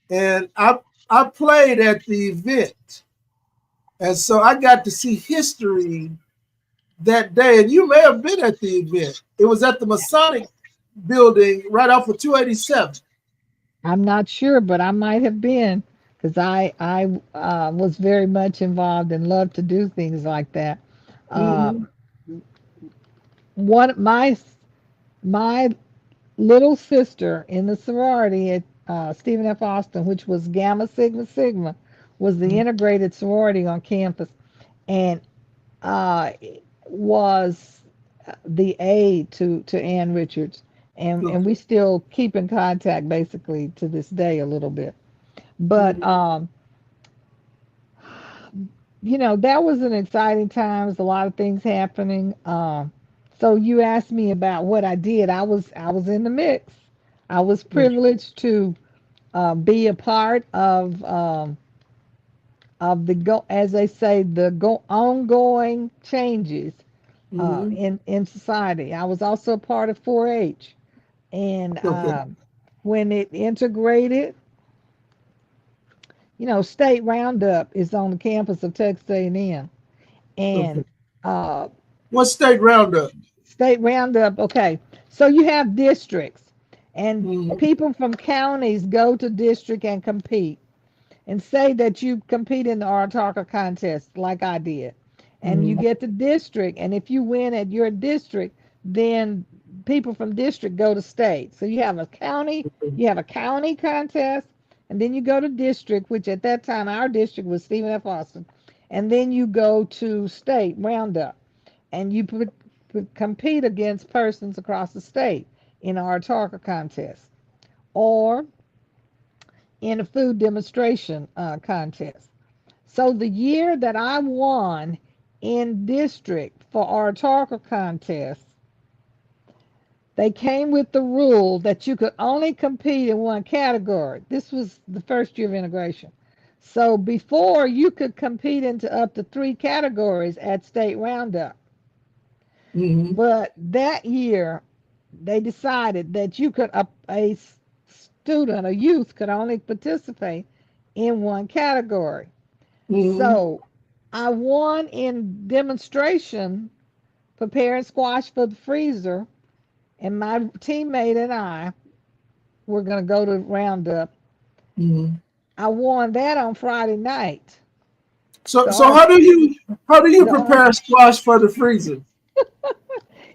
and I played at the event, and so I got to see history that day. And you may have been at the event. It was at the Masonic Building right off of 287. I'm not sure, but I might have been because I was very much involved and loved to do things like that. Uh, Mm-hmm. one my little sister in the sorority at Stephen F. Austin, which was Gamma Sigma Sigma, was the integrated sorority on campus, and uh, was the aide to Ann Richards, and we Okay. still keep in contact basically to this day a little bit. But Mm-hmm. that was an exciting time. There's a lot of things happening. So you asked me about what I did. I was in the mix. I was privileged to be a part of the go, as they say, the ongoing changes Mm-hmm. in society. I was also a part of 4-H, and Okay. when it integrated, State Roundup is on the campus of Texas A&M, Okay. and uh, What state roundup? State Roundup. Okay, so you have districts, and Mm-hmm. people from counties go to district and compete. And say that you compete in the Artarka contest like I did, and you Mm-hmm. get the district, and if you win at your district, then people from district go to state. So you have a county contest, and then you go to district, which at that time our district was Stephen F. Austin, and then you go to state roundup, and you compete against persons across the state in a Artarka contest, or in a food demonstration contest. So the year that I won in district for our Tarka contest, they came with the rule that you could only compete in one category. This was the first year of integration. So before you could compete into up to 3 categories at state roundup. Mm-hmm. But that year they decided that you could a student, a youth could only participate in one category. Mm-hmm. So I won in demonstration preparing squash for the freezer, and my teammate and I were going to go to Roundup. Mm-hmm. I won that on Friday night. So So so how do you the prepare squash for the freezer?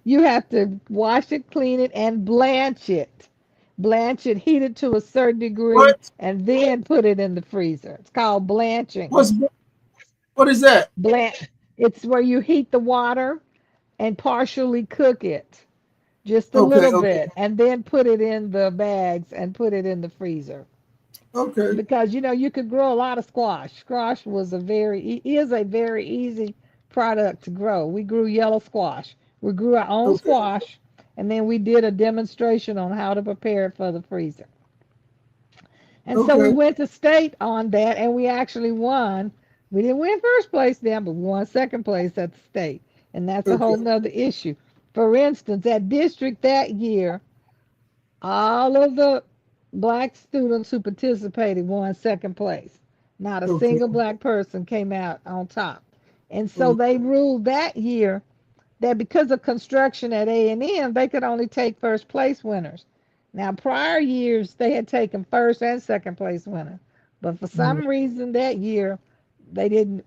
you have to wash it, clean it, and blanch it. Blanch it, heat it to a certain degree, What and then put it in the freezer. It's called blanching. what's what is that? Blanch. It's where you heat the water and partially cook it, just a Okay, little okay, bit, and then put it in the bags and put it in the freezer. okay, Because you could grow a lot of squash. Squash is a very easy product to grow. We grew yellow squash. We grew our own okay, squash, and then we did a demonstration on how to prepare it for the freezer. And so we okay, went to state on that, and we actually won. We didn't win first place then, but we won second place at the state, and that's a whole okay. nother issue. For instance, at district that year, all of the black students who participated won second place. Not a Okay. single black person came out on top. And so Mm, they ruled that year that because of construction at A&M, they could only take first place winners. Now, prior years, they had taken first and second place winners. But for mm. some reason that year, they didn't,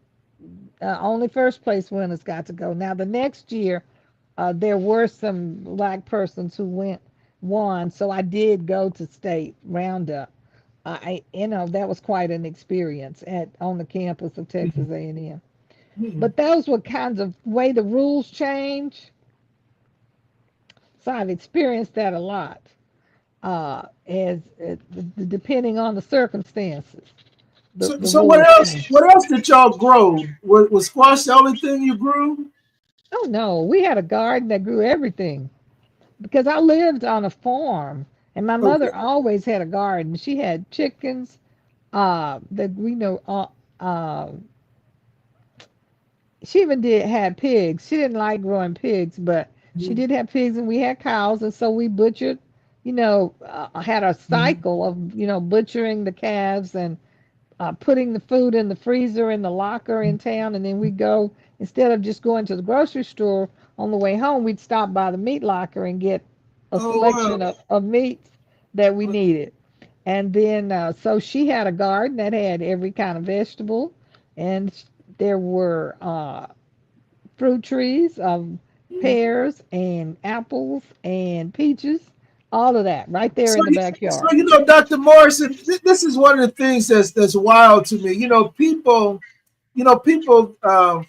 only first place winners got to go. Now, the next year, there were some black persons who won, so I did go to state roundup. That was quite an experience at on the campus of Texas A&M. Mm. But those were kinds of way the rules change. So I've experienced that a lot, as depending on the circumstances, the So the so what rules else? change. What else did y'all grow? Was squash the only thing you grew? Oh no, we had a garden that grew everything because I lived on a farm, and my Okay. mother always had a garden. She had chickens. That we know. She even did had pigs. She didn't like growing pigs, but she Mm, did have pigs, and we had cows, and so we butchered. Had a mm. cycle of butchering the calves and putting the food in the freezer in the locker in town, and then we go instead of just going to the grocery store on the way home, we'd stop by the meat locker and get a Oh selection wow. of meats that we needed. And then so she had a garden that had every kind of vegetable, and there were fruit trees of pears and apples and peaches, all of that right there So in the you, so backyard. you know, Dr. Morrison, this is one of the things that's wild to me. People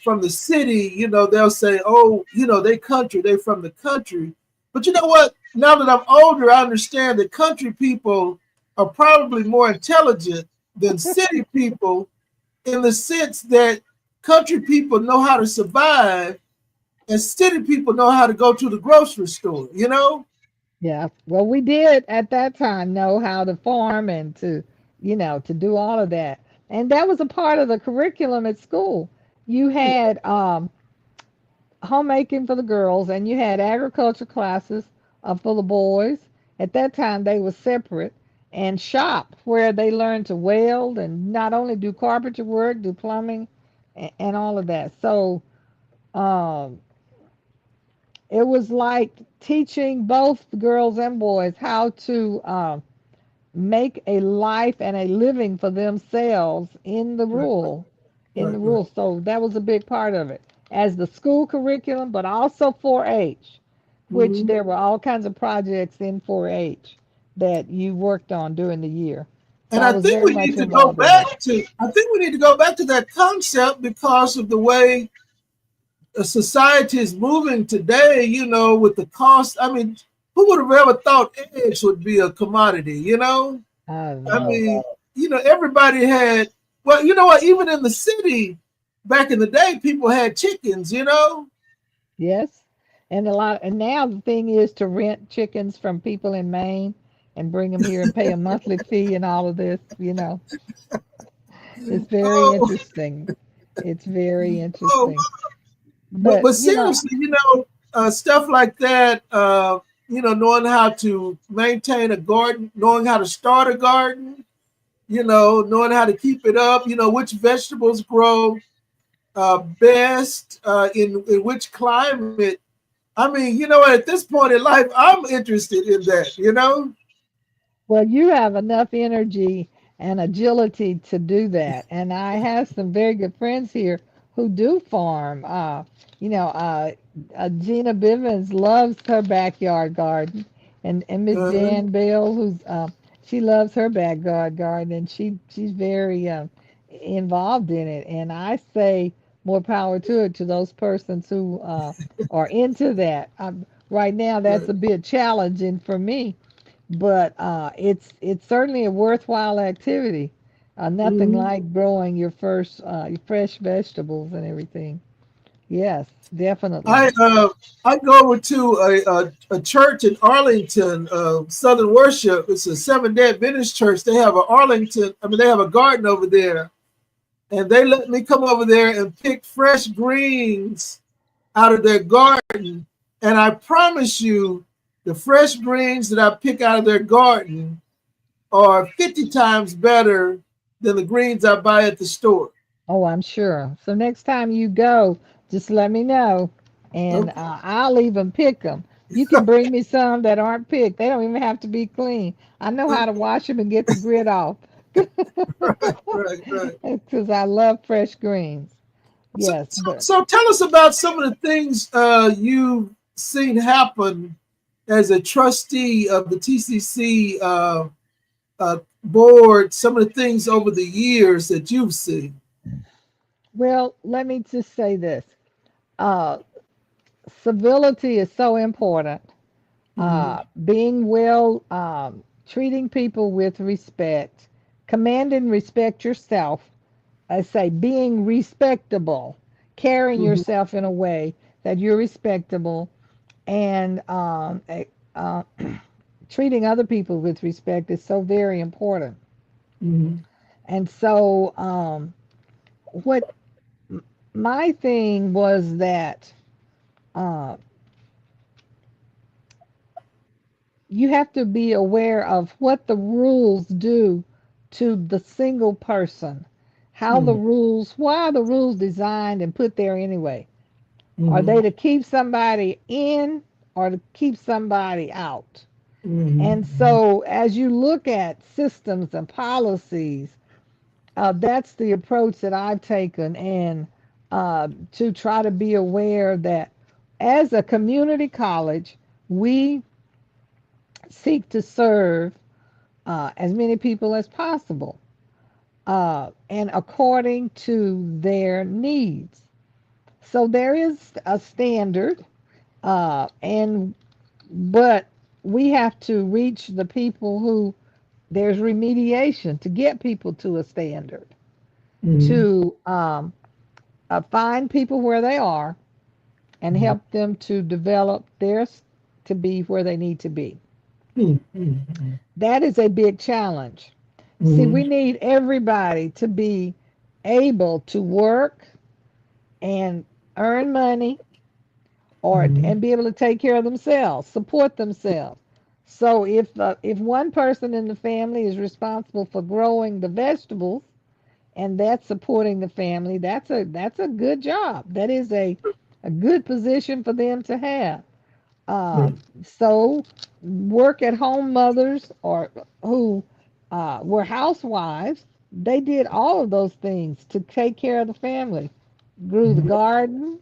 from the city, they'll say, "Oh, they country, they from the country." But you know what? Now that I'm older, I understand that country people are probably more intelligent than city people in the sense that country people know how to survive, and city people know how to go to the grocery store. Yeah, well, we did at that time know how to farm and to do all of that. And that was a part of the curriculum at school. You had homemaking for the girls, and you had agriculture classes for the boys. At that time, they were separate, and shop where they learned to weld and not only do carpentry work, do plumbing, and all of that. So um, it was like teaching both girls and boys how to make a life and a living for themselves Right, in the right, right. rural. So that was a big part of it as the school curriculum, but also 4-H, which Mhm. there were all kinds of projects in 4-H that you worked on during the year. So And I I was think very we need much to go involved in that. back to I think we need to go back to that concept because of the way society is moving today, with the cost. I mean, who would have ever thought eggs would be a commodity? I I know. mean, everybody had, well, you know what, even in the city back in the day, people had chickens. Yes. And now the thing is to rent chickens from people in Maine and bring them here and pay a monthly fee and all of this. It's very Oh, interesting. It's very oh, interesting. but But seriously, stuff like that. Knowing how to maintain a garden, knowing how to start a garden, knowing how to keep it up, which vegetables grow best in which climate. I mean, at this point in life, I'm interested in that. well, you have enough energy and agility to do that. And I have some very good friends here who do farm. You know, uh, Gina Bivens loves her backyard garden, and Miss Uh-huh. Jan Bell, she loves her backyard garden, and she's very involved in it. And I say more power to it to those persons who are into that. Right now, that's Right. a bit challenging for me, but it's certainly a worthwhile activity. Nothing Mhm. like growing your fresh vegetables and everything. Yes, definitely. I go over to a church in Arlington, Southern Worship. It's a Seventh-day Adventist church. They have they have a garden over there, and they let me come over there and pick fresh greens out of their garden. And I promise you, the fresh greens that I pick out of their garden are 50 times better than the greens I buy at the store. Oh, I'm sure. So next time you go, just let me know, and Okay. I'll even pick them. You can bring me some that aren't picked. They don't even have to be clean. I know how to wash them and get the grit off. Right, right. Because I love fresh greens. So, Yes, so, but so tell us about some of the things you've seen happen as a trustee of the TCC board, some of the things over the years that you've seen. well, let me just say this. Uh, Civility is so important. Mm-hmm. Being well, treating people with respect, command and respect yourself. I say being respectable, carrying Mm-hmm. yourself in a way that you're respectable, and treating other people with respect is so very important. Mm-hmm. And so, what my thing was that uh, you have to be aware of what the rules do to the single person. Why are the rules designed and put there anyway? Are Mm-hmm. they to keep somebody in or to keep somebody out? And Mm-hmm. so, as you look at systems and policies, that's the approach that I've taken, and to try to be aware that as a community college, we seek to serve as many people as possible, and according to their needs. So there is a standard, and but we have to reach the people who there's remediation to get people to a standard, Mm-hmm. to find people where they are and help them to develop theirs to be where they need to be. Mm-hmm. That is a big challenge. See, Mm-hmm. we need everybody to be able to work and earn money, or Mm-hmm. and be able to take care of themselves, support themselves. So if one person in the family is responsible for growing the vegetables and that's supporting the family, that's a good job. That is a good position for them to have. So work at home mothers or who were housewives, they did all of those things to take care of the family. Grew the garden,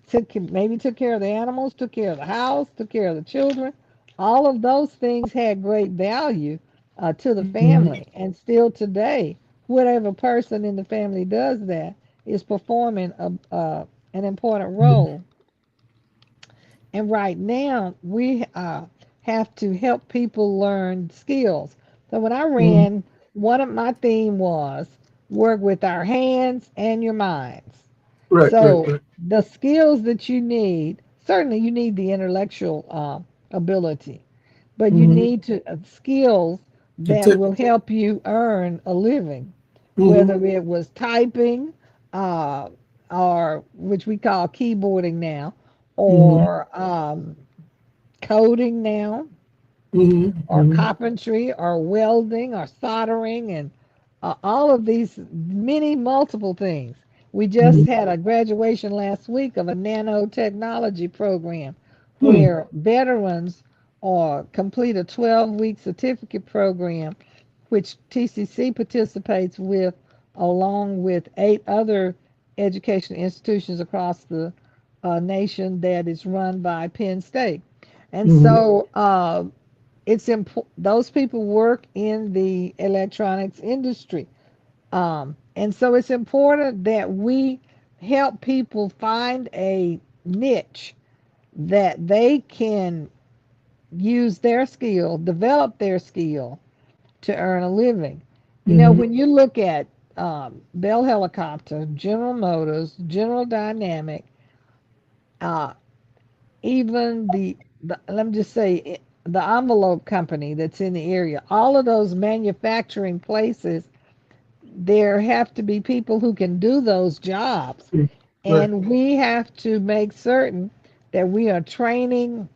took care of the animals, took care of the house, took care of the children. All of those things had great value to the Mm-hmm. family, and still today, whatever person in the family does that is performing an important role. And right now, we have to help people learn skills. So when I Mm-hmm. ran, one of my theme was work with our hands and your minds. Right, right, So right. the skills that you need. certainly you need the intellectual ability, but you Mm-hmm. need to skills To that take. will help you earn a living, Mm-hmm. whether it was typing, uh, or which we call keyboarding now, Mm-hmm. or coding now, or Mm-hmm. carpentry, or welding, or soldering, and all of these many multiple things. We just Mm-hmm. had a graduation last week of a nanotechnology program Mm-hmm. where veterans or complete a 12-week certificate program, which TCC participates with, along with 8 other education institutions across the nation that is run by Penn State. And Mm-hmm. so it's important. Those people work in the electronics industry, and so it's important that we help people find a niche that they can use their skill, develop their skill to earn a living. You know, Mm-hmm. when you look at Bell Helicopter, General Motors, General Dynamic, uh, even the let me just say the envelope company that's in the area, all of those manufacturing places, there have to be people who can do those jobs. Right. And we have to make certain that we are training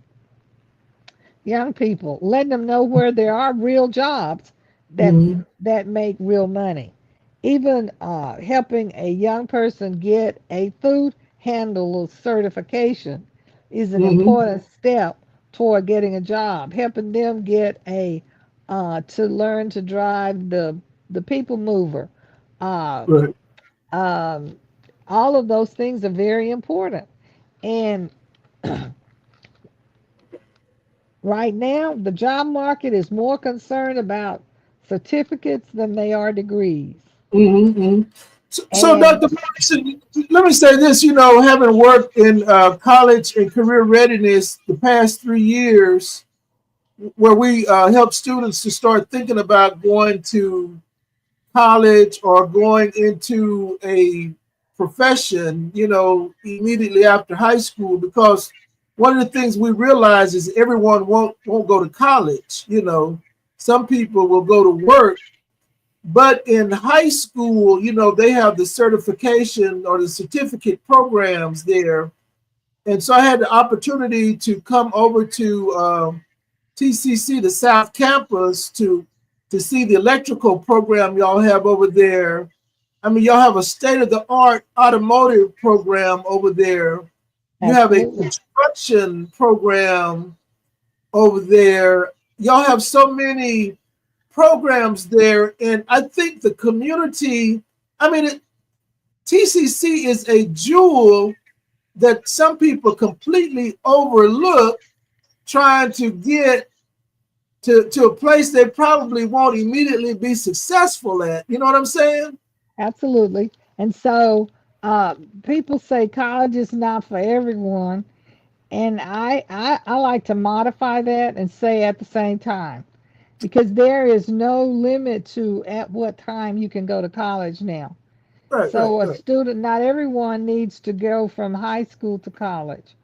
young people, letting them know where there are real jobs that Mm-hmm. that make real money. Even helping a young person get a food handler certification is an Mm-hmm. important step toward getting a job. Helping them get a to learn to drive the people mover. Uh, Right. um, all of those things are very important. And right now, the job market is more concerned about certificates than they are degrees. Mm-hmm. So, And Dr. Morrison, let me say this. Having worked in college and career readiness the past 3 years, where we help students to start thinking about going to college or going into a profession, immediately after high school, because one of the things we realize is everyone won't go to college. Some people will go to work, but in high school, they have the certification or the certificate programs there. And so I had the opportunity to come over to TCC, the South Campus, to see the electrical program y'all have over there. I mean, y'all have a state of the art automotive program over there. You have a absolutely, construction program over there. Y'all have so many programs there. And I think the community, I mean, TCC is a jewel that some people completely overlook, trying to get to a place they probably won't immediately be successful at. You know what I'm saying? absolutely. And so people say college is not for everyone. And I like to modify that and say at the same time, because there is no limit to at what time you can go to college now. Right, right, So a right. student, not everyone needs to go from high school to college,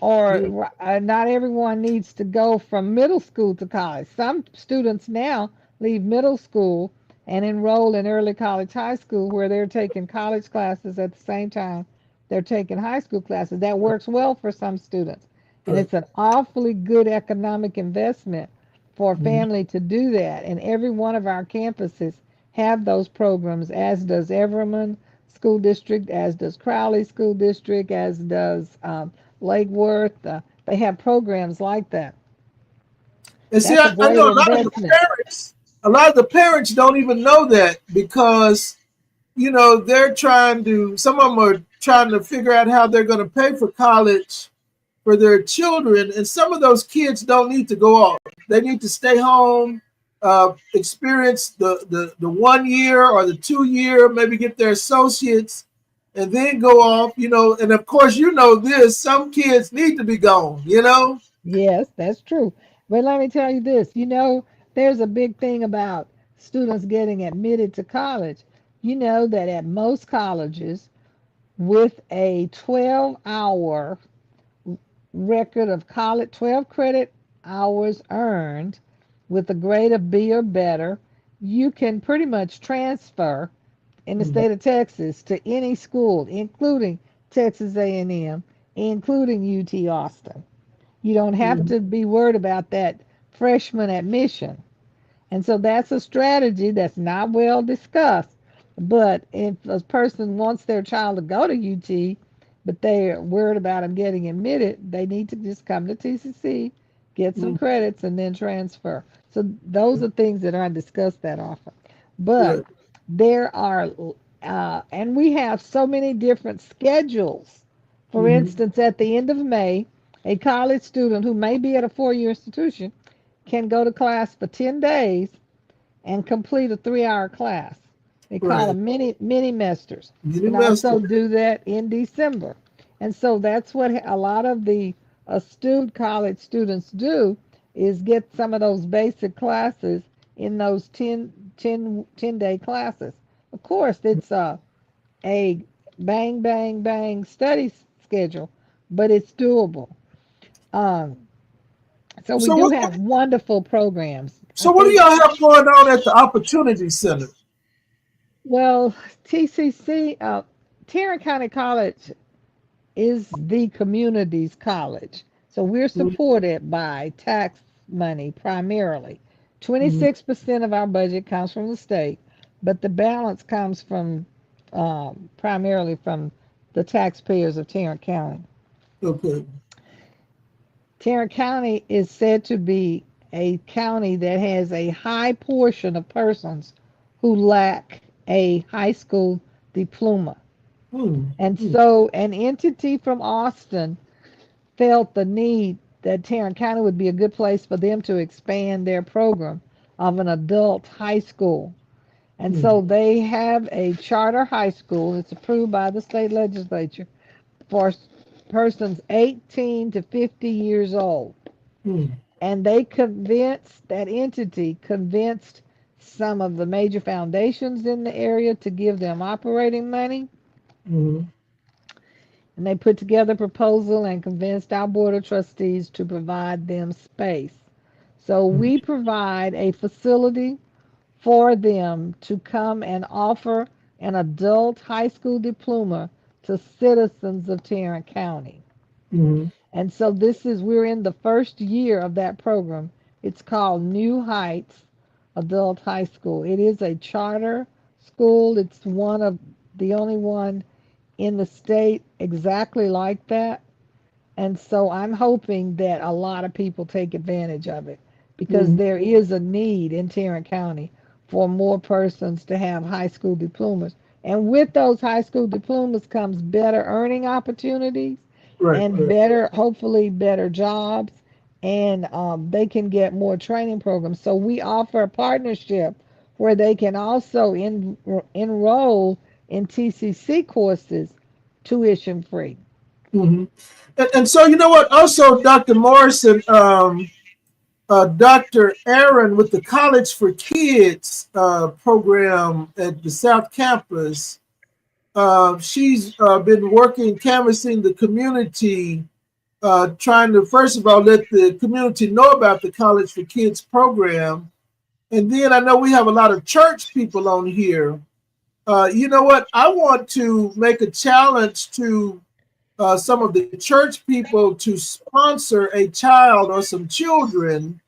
Mm-hmm. or not everyone needs to go from middle school to college. Some students now leave middle school and enroll in early college, high school, where they're taking college classes at the same time they're taking high school classes. That works well for some students, and Right. it's an awfully good economic investment for a Mm-hmm. family to do that. And every one of our campuses have those programs, as does Everman School District, as does Crowley School District, as does Lake Worth. They have programs like that. And see, That's a I great know investment. a lot of the parents don't even know that, because they're trying to. Some of them are trying to figure out how they're going to pay for college for their children, and some of those kids don't need to go off. They need to stay home, experience the 1 year or the 2 year, maybe get their associates, and then go off. And of course, this. Some kids need to be gone. Yes, that's true. But let me tell you this, there's a big thing about students getting admitted to college. You know that at most colleges, with a 12-hour record of college, 12 credit hours earned with a grade of B or better, you can pretty much transfer in the Mm, state of Texas to any school, including Texas A&M, including UT Austin. You don't have mm, to be worried about that freshman admission. And so that's a strategy that's not well discussed. But if a person wants their child to go to UT, but they're worried about them getting admitted, they need to just come to TCC, get some mm, credits, and then transfer. So those are things that aren't discussed that often. But right. there are, and we have so many different schedules. For Mm, instance, at the end of May, a college student who may be at a 4 year institution can go to class for 10 days and complete a 3 hour class. They call right. them mini mesters. You Getting can master. also do that in December. And so that's what a lot of the astute college students do is get some of those basic classes in those 10-day classes. Of course, it's a bang, bang, bang study schedule, but it's doable. Um, so we So do what? have wonderful programs. I So what do think, y'all have going on at the Opportunity Center? well, TCC, Tarrant County College is the community's college. So we're Mm, supported by tax money primarily. mm, 26% of our budget comes from the state, but the balance comes from primarily from the taxpayers of Tarrant County. okay. Tarrant County is said to be a county that has a high portion of persons who lack a high school diploma. Mm, And mm, so an entity from Austin felt the need that Tarrant County would be a good place for them to expand their program of an adult high school. And mm, so they have a charter high school that's approved by the state legislature for persons 18 to 50 years old. mm, And they convinced, that entity convinced some of the major foundations in the area to give them operating money. mm, And they put together a proposal and convinced our board of trustees to provide them space. So mm, we provide a facility for them to come and offer an adult high school diploma to citizens of Tarrant County. mm, And so we're in the first year of that program. It's called New Heights Adult High School. It is a charter school. It's one of the only one in the state exactly like that. And so I'm hoping that a lot of people take advantage of it because mm, there is a need in Tarrant County for more persons to have high school diplomas. And with those high school diplomas comes better earning opportunities right, and right. hopefully better jobs, and they can get more training programs. So we offer a partnership where they can also enroll in TCC courses tuition free. Hmm. And so you know what? Also, Dr. Morrison, Dr. Aaron with the College for Kids program at the South Campus. She's been working, canvassing the community, trying to, first of all, let the community know about the College for Kids program. And then I know we have a lot of church people on here. You know what? I want to make a challenge to some of the church people to sponsor a child or some children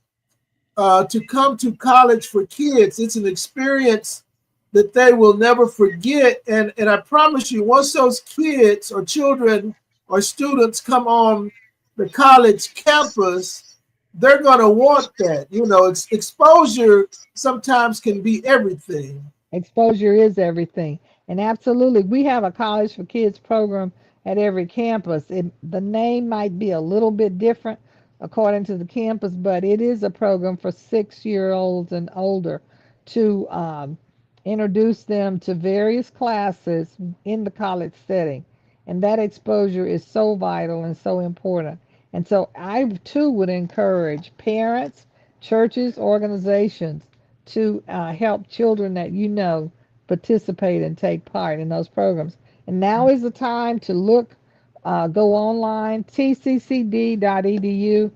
to come to College for Kids. It's an experience that they will never forget. And I promise you, once those kids or children or students come on the college campus, they're going to want that. You know, it's exposure sometimes can be everything. Exposure is everything. And absolutely, we have a College for Kids program at every campus. The name might be a little bit different according to the campus, but it is a program for 6 year olds and older to introduce them to various classes in the college setting. And that exposure is so vital and so important. And so I too would encourage parents, churches, organizations to help children that you know participate and take part in those programs. And now is the time to look Go online, tccd.edu,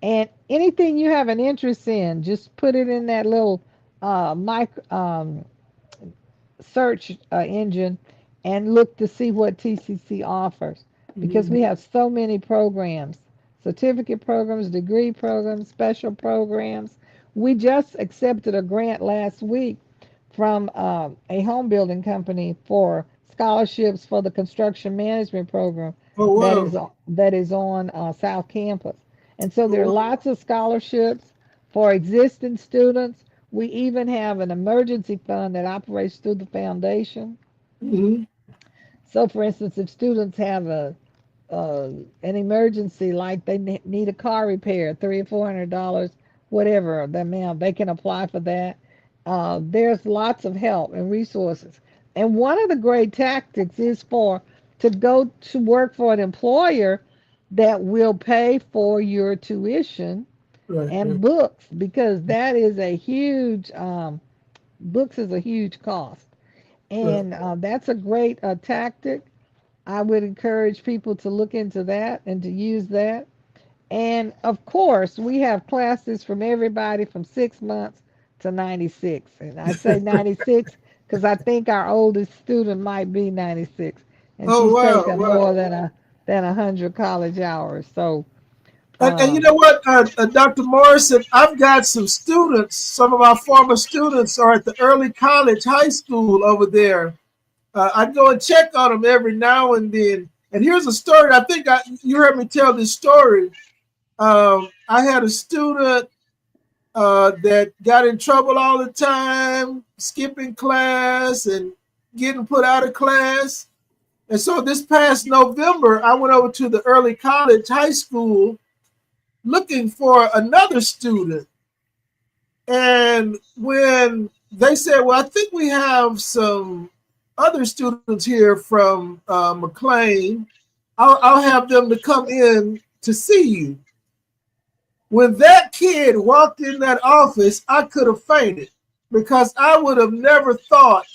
and anything you have an interest in, just put it in that little mic search engine and look to see what TCC offers, because we Mhm. have so many programs, certificate programs, degree programs, special programs. We just accepted a grant last week from a home building company for scholarships for the construction management program Oh that wow. is on South Campus. And so Oh there are wow. lots of scholarships for existing students. We even have an emergency fund that operates through the foundation. Mhm. So, for instance, if students have uh, an emergency, like they need a car repair, $300 or $400, whatever the amount, they can apply for that. There's lots of help and resources. And one of the great tactics is for to go to work for an employer that will pay for your tuition Right. and Right. books, because that is a huge books is a huge cost, Right. and that's a great tactic. I would encourage people to look into that and to use that. And of course, we have classes from everybody from 6 months to 96. And I say 96 because I think our oldest student might be 96, and Oh she's wow. taken Wow. more than 100 college hours. So, And you um, know what, Dr. Morrison, I've got some students. Some of our former students are at the early college, high school over there. I go and check on them every now and then. And here's a story. I think you heard me tell this story. I had a student that got in trouble all the time, skipping class and getting put out of class. And so this past November, I went over to the early college, high school, looking for another student. And when they said, well, I think we have some other students here from McLean, I'll have them to come in to see you. When that kid walked in that office, I could have fainted because I would have never thought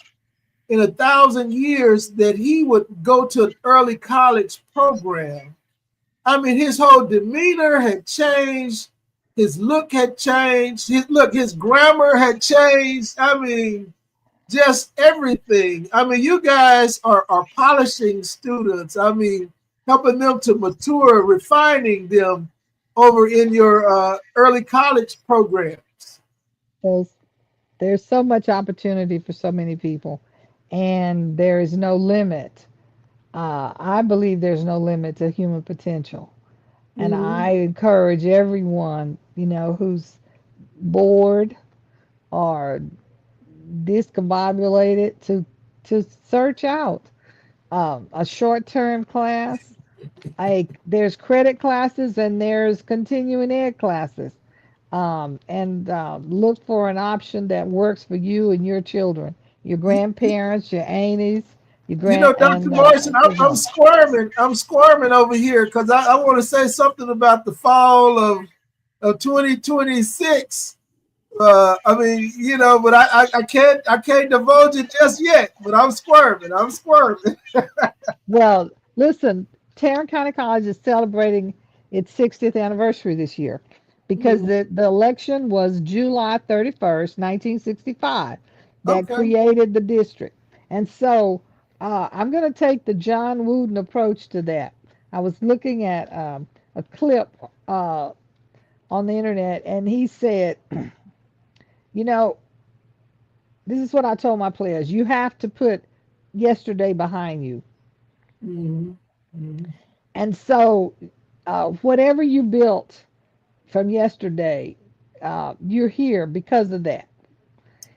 in 1,000 years that he would go to an early college program. I mean, his whole demeanor had changed. His look had changed. His grammar had changed. I mean, just everything. I mean, you guys are polishing students. I mean, helping them to mature, refining them over in your early college programs. there's there's so much opportunity for so many people, and there is no limit. I believe there's no limit to human potential. And Mm-hmm. I encourage everyone, who's bored or discombobulated, to search out a short-term class. There's credit classes and there's continuing ed classes, and look for an option that works for you and your children, your grandparents, your aunties, your You grand know, Dr. and Morrison, I'm everyone. squirming. I'm squirming over here because I want to say something about the fall of 2026. I mean, but I can't divulge it just yet. But I'm squirming. I'm squirming. Well, listen, Tarrant County College is celebrating its 60th anniversary this year, because Mm, the election was July 31st, 1965, that okay. created the district. And so I'm going to take the John Wooden approach to that. I was looking at a clip on the internet, and he said, you know, this is what I told my players: you have to put yesterday behind you. Mm, mm, And so, whatever you built from yesterday, you're here because of that.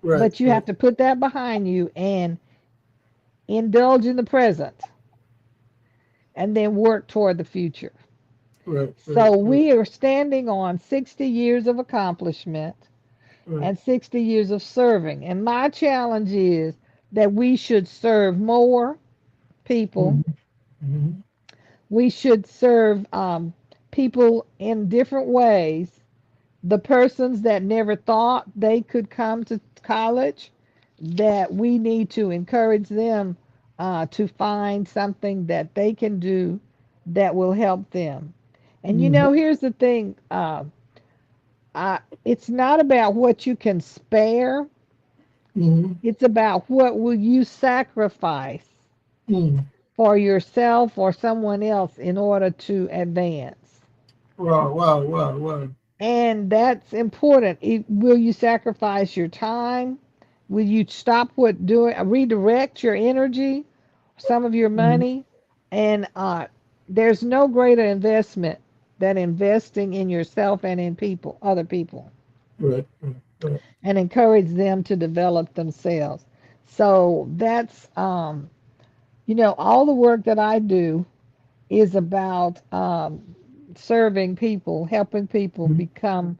right. But you Right. have to put that behind you and indulge in the present, and then work toward the future. Right. Right. So, Right. we are standing on 60 years of accomplishment Right. and 60 years of serving. And my challenge is that we should serve more people. Mm, mm, We should serve people in different ways. The persons that never thought they could come to college, that we need to encourage them to find something that they can do that will help them. And Mm-hmm. here's the thing, it's not about what you can spare, Mm-hmm. it's about what will you sacrifice Mm. for yourself or someone else in order to advance. Wow, wow, wow, wow. And that's important. Will you sacrifice your time? Will you stop what doing, redirect your energy, some of your Mm-hmm. money? And there's no greater investment than investing in yourself and in people, other people, Right, right, right. and encourage them to develop themselves. So that's, all the work that I do is about serving people, helping people Mm-hmm. become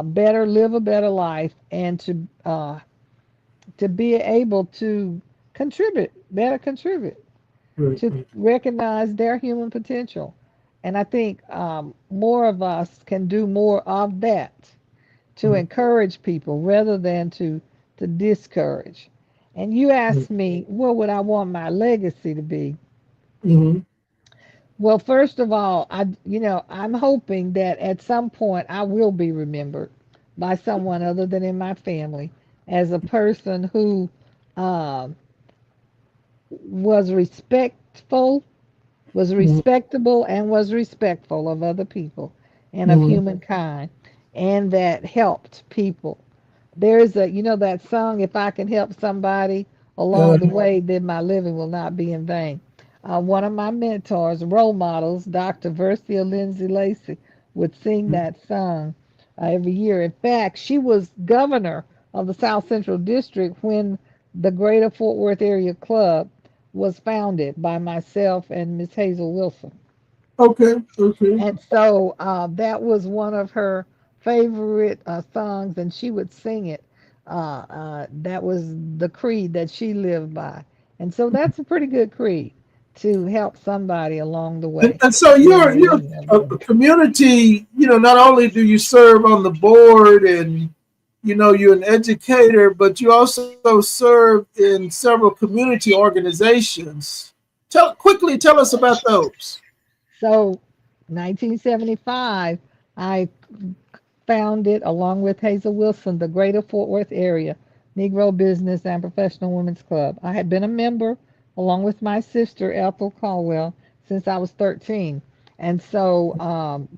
better, live a better life, and to be able to contribute, Right, to right. recognize their human potential. And I think more of us can do more of that to Right, encourage people rather than to discourage. And you right. asked me, what would I want my legacy to be? Mm-hmm. Well, first of all, I'm hoping that at some point I will be remembered by someone other than in my family as a person who uh, was respectful, was Mm-hmm. respectable, and was respectful of other people and of Mm-hmm. humankind, and that helped people. There's that song, if I can help somebody along the way, then my living will not be in vain. One of my mentors, role models, Dr. Versia Lindsay Lacey, would sing that song every year. In fact, she was governor of the South Central District when the Greater Fort Worth Area Club was founded by myself and Miss Hazel Wilson. Okay, okay. And so that was one of her favorite songs, and she would sing it. That was the creed that she lived by. And so that's a pretty good creed to help somebody along the way And so when you're they a community, not only do you serve on the board and you're an educator, but you also serve in several community organizations. Tell us about those. So 1975, I founded, along with Hazel Wilson, the Greater Fort Worth Area Negro Business and Professional Women's Club. I had been a member, along with my sister, Ethel Caldwell, since I was 13. And so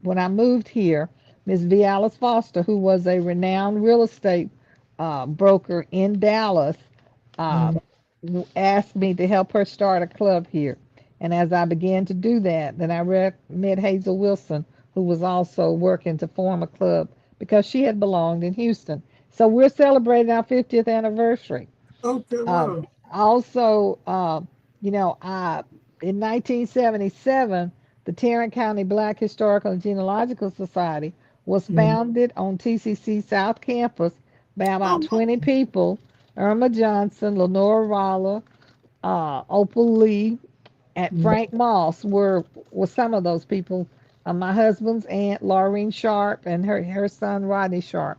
when I moved here, Ms. V. Alice Foster, who was a renowned real estate broker in Dallas, uh, Mm-hmm. asked me to help her start a club here. And as I began to do that, then I met Hazel Wilson, who was also working to form a club because she had belonged in Houston. So we're celebrating our 50th anniversary. Okay, Um, wow. also, in 1977, the Tarrant County Black Historical and Genealogical Society was Mm-hmm. founded on TCC South Campus by about Oh, 20 people. Irma Johnson, Lenora Rolla, Opal Lee, and mm-hmm. Frank Moss were some of those people. My husband's aunt, Laureen Sharp, and her son, Rodney Sharp,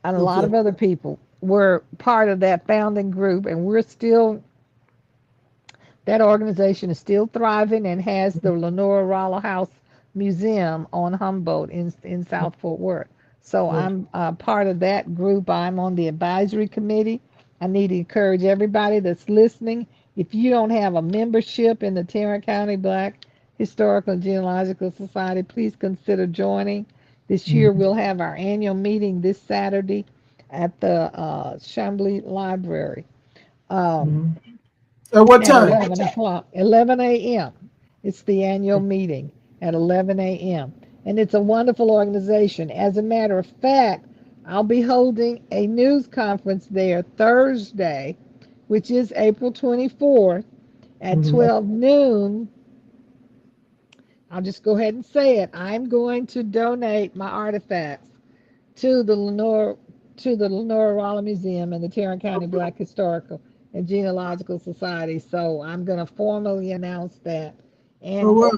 and a lot Okay. of other people were part of that founding group, and that organization is still thriving and has the Lenora Rolla House Museum on Humboldt in South Fort Worth. So Right. I'm part of that group. I'm on the advisory committee. I need to encourage everybody that's listening. If you don't have a membership in the Tarrant County Black Historical and Genealogical Society, please consider joining. This year Mm-hmm. we'll have our annual meeting this Saturday at the Chambly Library. Um, Mm-hmm. At what at time? 11 o'clock, 11 a.m. It's the annual meeting at 11 a.m. And it's a wonderful organization. As a matter of fact, I'll be holding a news conference there Thursday, which is April 24th at Mm-hmm. 12 noon. I'll just go ahead and say it. I'm going to donate my artifacts to the Lenore Rolla Museum and the Tarrant County Okay. Black Historical and Genealogical Society. So I'm going to formally announce that, Oh, and well.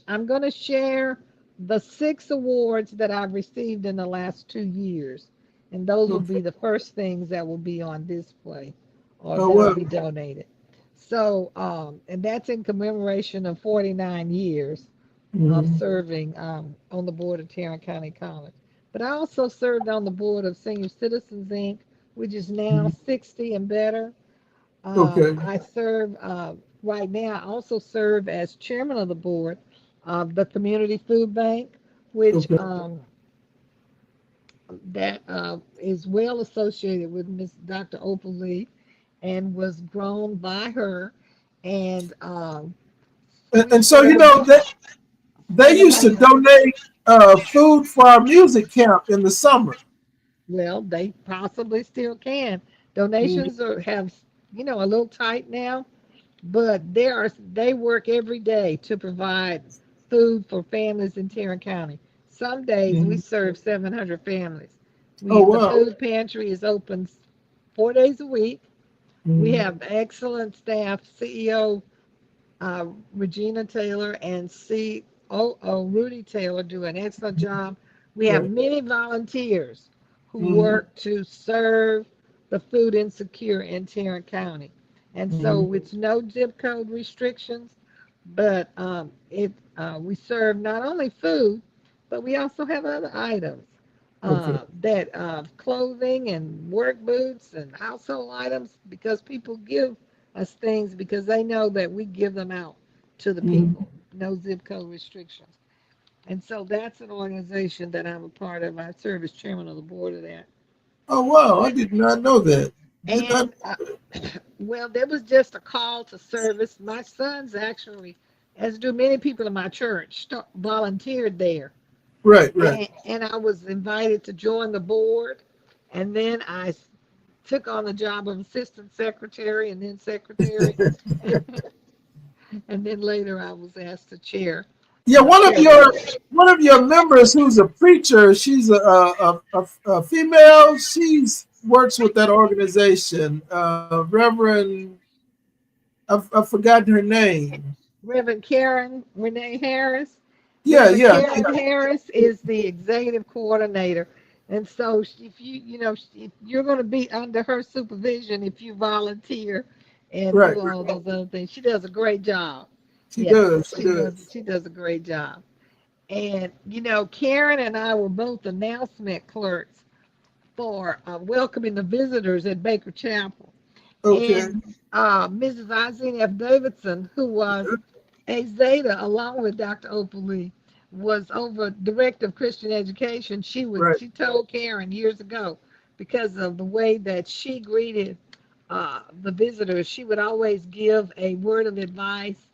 I'm going to share the 6 awards that I've received in the last 2 years, and those will Okay. be the first things that will be on display or Oh, that'll well. be donated. So, and that's in commemoration of 49 years of Mm-hmm. serving on the board of Tarrant County College. But I also served on the board of Senior Citizens Inc., which is now 60 and better. Okay. I serve right now. I also serve as chairman of the board of the Community Food Bank, which Okay. that is well associated with Miss Dr. Opal Lee, and was grown by her, and we And so serve they seven used to hundred. donate food for our music camp in the summer. Well, they possibly still can. Mm-hmm. Donations have, a little tight now, but they work every day to provide food for families in Tarrant County. Some days we Mm-hmm. serve 700 families. Oh The wow. food pantry is open 4 days a week. We Mm-hmm. have excellent staff. CEO Regina Taylor and COO Rudy Taylor do an excellent job. We have Right. many volunteers who Mm-hmm. work to serve the food insecure in Tarrant County. And Mm-hmm. so it's no zip code restrictions, but we serve not only food, but we also have other items Okay. that clothing and work boots and household items, because people give us things because they know that we give them out to the Mm-hmm. people. No zip code restrictions. And so that's an organization that I'm a part of. I serve as chairman of the board of that. Oh wow. I did not know that. Did not. And well, there was just a call to service. My sons actually, as do many people in my church, volunteered there. Right. Right. And I was invited to join the board. And then I took on the job of assistant secretary and then secretary. And then later I was asked to Yeah. chair that. One of your members who's a preacher. She's a female. She's works with that organization. Reverend. I've forgotten her name. Reverend Karen Renee Harris. Yeah. Reverend Yeah. Karen Harris is the executive coordinator. And so if if you're going to be under her supervision, if you volunteer and Right. do all those other things, she does a great job. She Yes, does. She does. she does a great job. And Karen and I were both announcement clerks for welcoming the visitors at Baker Chapel. Okay. And Mrs. Izine F. Davidson, who was a Zeta along with Dr. Opal, was over director of Christian education. Right. She told Karen years ago, because of the way that she greeted the visitors, she would always give a word of advice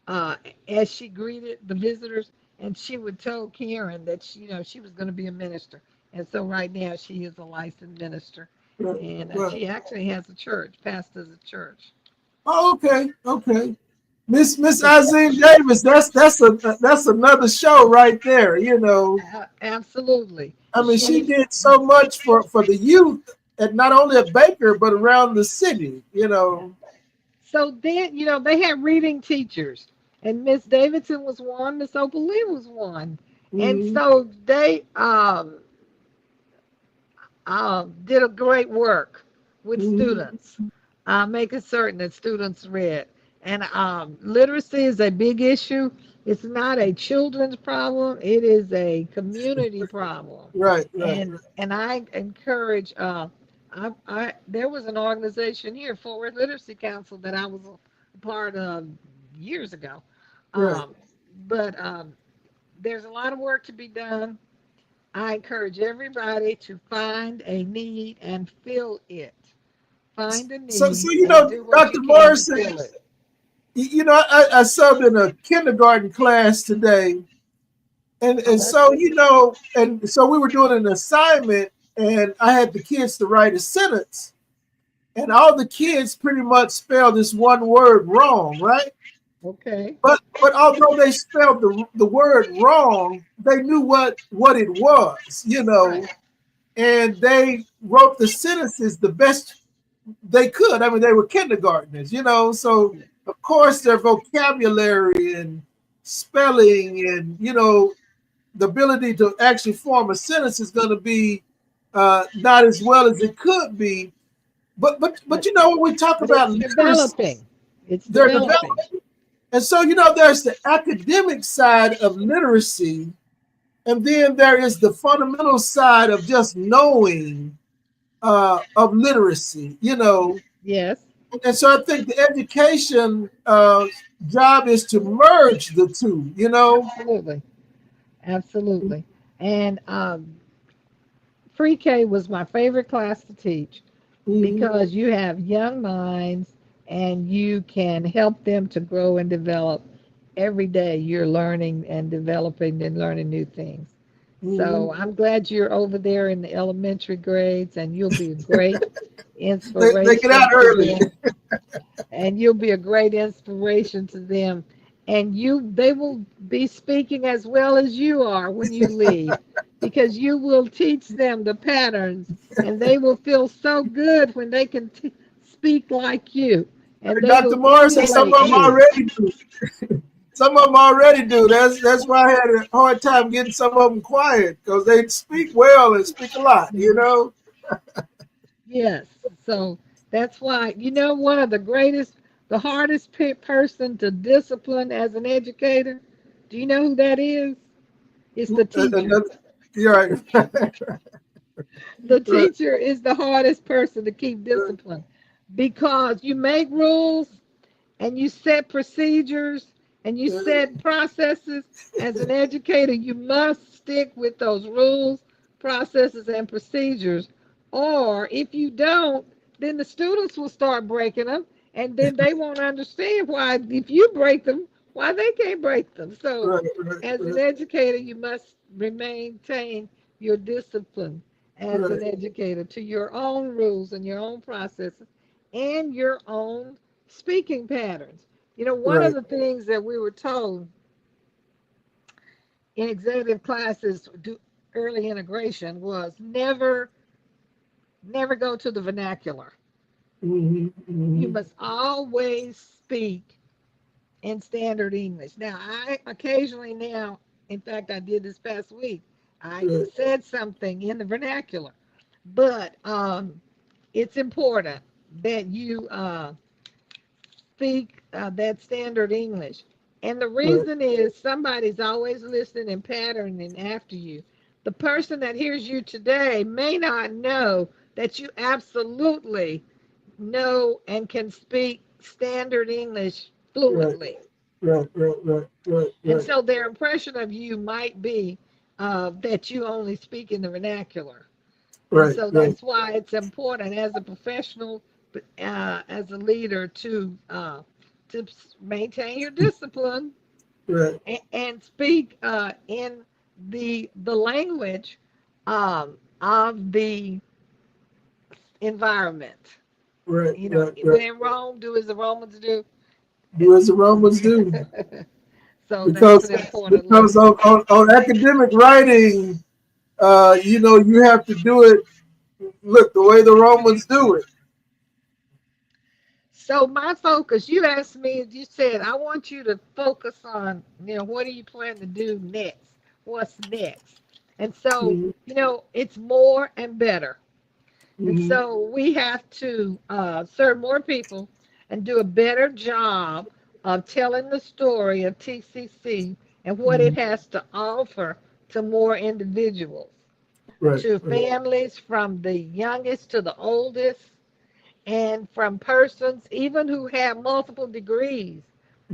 uh, as she greeted the visitors, and she would tell Karen that she was going to be a minister. And so right now she is a licensed minister, Right. and Right. she actually has a church, pastors a church. Oh, okay. Okay. Miss So Azine Davis, that's another show right there. You know, absolutely, I mean, she she. did so much for the youth, and not only at Baker but around the city. You know. So then, they had reading teachers, and Miss Davidson was one, Miss Opal Lee was one, and Mm-hmm. so they did a great work with Mm-hmm. students, making certain that students read. And literacy is a big issue. It's not a children's problem; it is a community problem. Right. Right. And I encourage. There was an organization here, Forward Literacy Council, that I was a part of years ago. Right. Um, but there's a lot of work to be done. I encourage everybody to find a need and fill it. Find a So need you and know, do what you Dr. can to Morrison, fill it. you know, I subbed in a kindergarten class today, Oh, and that's so and so we were doing an assignment, and I had the kids to write a sentence, and all the kids pretty much spelled this one word wrong, right? okay. But although they spelled the word wrong, they knew what it was, Right. and they wrote the sentences the best they could. I mean, they were kindergartners, so of course their vocabulary and spelling and the ability to actually form a sentence is going to be not as well as it could be. But But when we talk it's about literacy, developing. It's they're developing. developing. And so, there's the academic side of literacy, and then there is the fundamental side of just knowing of literacy, Yes, And so I think the education job is to merge the two. absolutely. Absolutely. And pre-K was my favorite class to teach Mm-hmm. because you have young minds and you can help them to grow and develop. Every day you're learning and developing and learning new things. Mm-hmm. So I'm glad you're over there in the elementary grades and you'll be a great They get out inspiration to early. them, and you'll be a great inspiration to them, and they will be speaking as well as you are when you leave, because you will teach them the patterns, and they will feel so good when they can speak like you, and they Dr. will Morrison, some emulate of them you. already do. Some of them already do. That's why I had a hard time getting some of them quiet because they speak well and speak a lot. Yes, so that's why, one of the greatest, the hardest person to discipline as an educator, do you know who that is? It's the teacher. Another, you're right. The Right. teacher is the hardest person to keep discipline, because you make rules and you set procedures and you set processes. As an educator, you must stick with those rules, processes, and procedures. Or if you don't, then the students will start breaking them, and then they won't understand why, if you break them, why they can't break them. So, Right, right, as an right, educator, you must maintain your discipline as an right. educator to your own rules and your own processes and your own speaking patterns. One of Right. the things that we were told in executive classes do early integration was never go to the vernacular. Mm-hmm, You mm-hmm. must always speak in standard English. Now, I occasionally now, in fact, I did this past week, I Right, said something in the vernacular, but it's important that you speak that standard English. And the right, reason is somebody's always listening and patterning after you. The person that hears you today may not know that you absolutely know and can speak standard English right, fluently. right, right, right, right, And right, so their impression of you might be that you only speak in the vernacular. And right, so right, that's why it's important as a professional, as a leader, to maintain your discipline right, and speak in the language of the environment. right, right, When right. in Rome, do as the Romans do. Do as the Romans do. So that's Because an important because lesson. on academic writing, you have to do it. Look, the way the Romans do it. So my focus, you asked me, you said, I want you to focus on, what do you plan to do next? What's next? And so, Mm-hmm, it's more and better. And mm-hmm, so we have to serve more people and do a better job of telling the story of TCC and what mm-hmm. it has to offer to more individuals, Right, to right. families from the youngest to the oldest, and from persons even who have multiple degrees.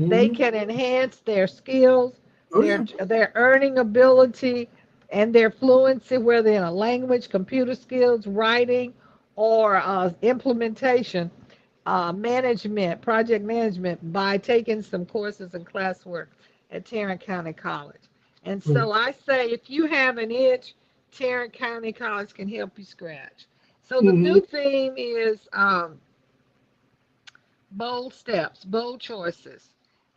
They Mm-hmm. can enhance their skills, Oh yeah. their earning ability, and their fluency, whether in a language, computer skills, writing, or implementation, management, project management, by taking some courses and classwork at Tarrant County College. And Right. so I say, if you have an itch, Tarrant County College can help you scratch. So the Mm-hmm. new theme is bold steps, bold choices.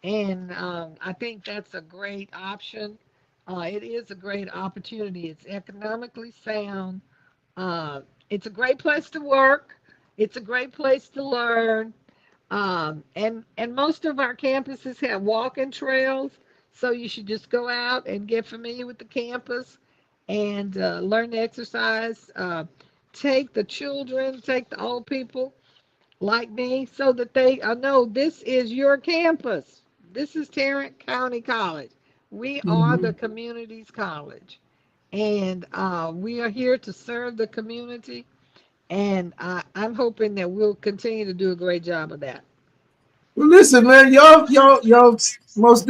And I think that's a great option. It is a great opportunity. It's economically sound. Uh, it's a great place to work. It's a great place to learn. And most of our campuses have walking trails, so you should just go out and get familiar with the campus and learn to exercise. Take the children, take the old people, like me, so that they know this is your campus. This is Tarrant County College. We are the Mhm. community's college, and we are here to serve the community. And I'm hoping that we'll continue to do a great job of that. Well, listen, man, y'all most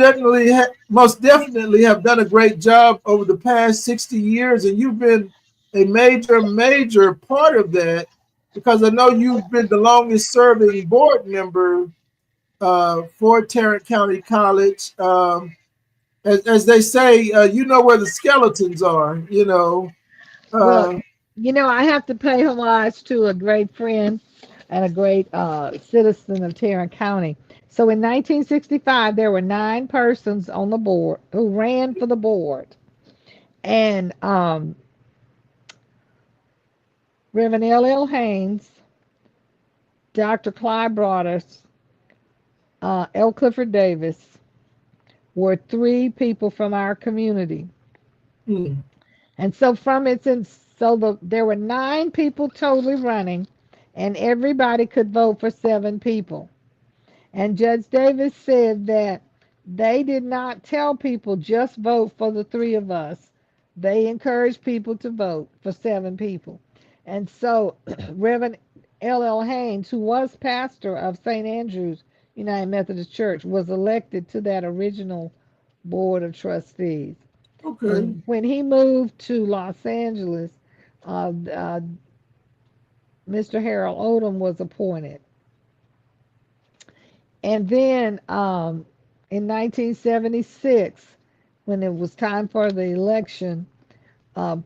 definitely have done a great job over the past 60 years, and you've been a major part of that because I know you've been the longest serving board member for Tarrant County College. As they say, you know where the skeletons are. Well, Uh, I have to pay homage to a great friend and a great citizen of Tarrant County. So in 1965, there were 9 persons on the board who ran for the board. And Reverend L. Haynes, Dr. Clyde Broadus, L. Clifford Davis were 3 people from our community. hmm, And so from its so there were 9 people totally running, and everybody could vote for 7 people. And Judge Davis said that they did not tell people just vote for the 3 of us. They encouraged people to vote for 7 people. And so Reverend L. Haynes, who was pastor of St. Andrew's United Methodist Church, was elected to that original board of trustees. okay, And when he moved to Los Angeles, Mr. Harold Odom was appointed. And then in 1976, when it was time for the election, uh,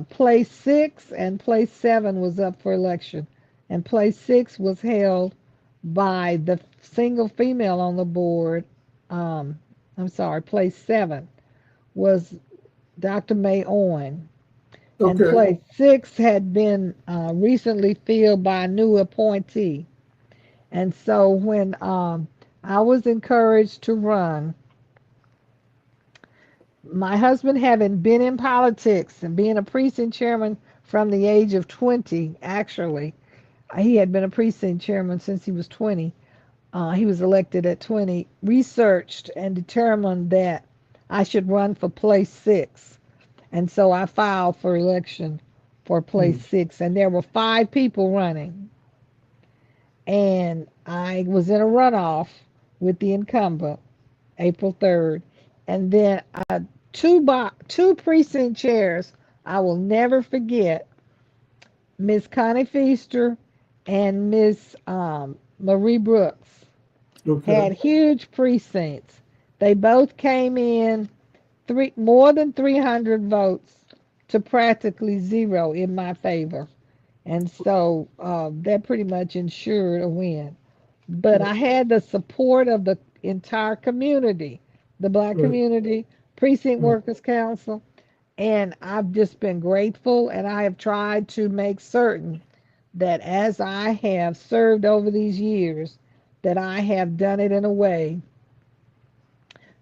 place 6 and place 7 was up for election. And place 6 was held by the single female on the board. Um, I'm sorry, place 7 was Dr. May Owen. And okay. place 6 had been recently filled by a new appointee. And so when I was encouraged to run, my husband having been in politics and being a precinct chairman from the age of 20, actually, he had been a precinct chairman since he was 20. He was elected at 20, researched and determined that I should run for place 6. And so I filed for election for place Hmm. 6. And there were 5 people running. And I was in a runoff with the incumbent, April 3rd. And then two precinct chairs I will never forget, Miss Connie Feaster and Miss Marie Brooks, Okay. had huge precincts. They both came in more than 300 votes to practically zero in my favor. And so that pretty much ensured a win. But Right. I had the support of the entire community, the black Right. community, Precinct Right. Workers Council, and I've just been grateful, and I have tried to make certain that as I have served over these years, that I have done it in a way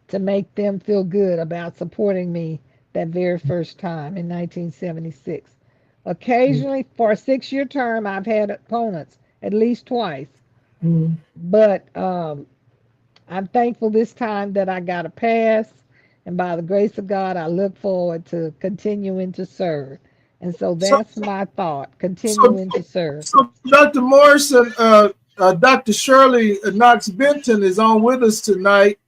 to make them feel good about supporting me that very first time in 1976. Occasionally, for a 6-year term, I've had opponents at least twice, Mm. but I'm thankful this time that I got a pass, and by the grace of God, I look forward to continuing to serve. And so So, that's my thought, so, continuing to serve. so, Dr. Morrison, Dr. Shirley Knox Benton is on with us tonight,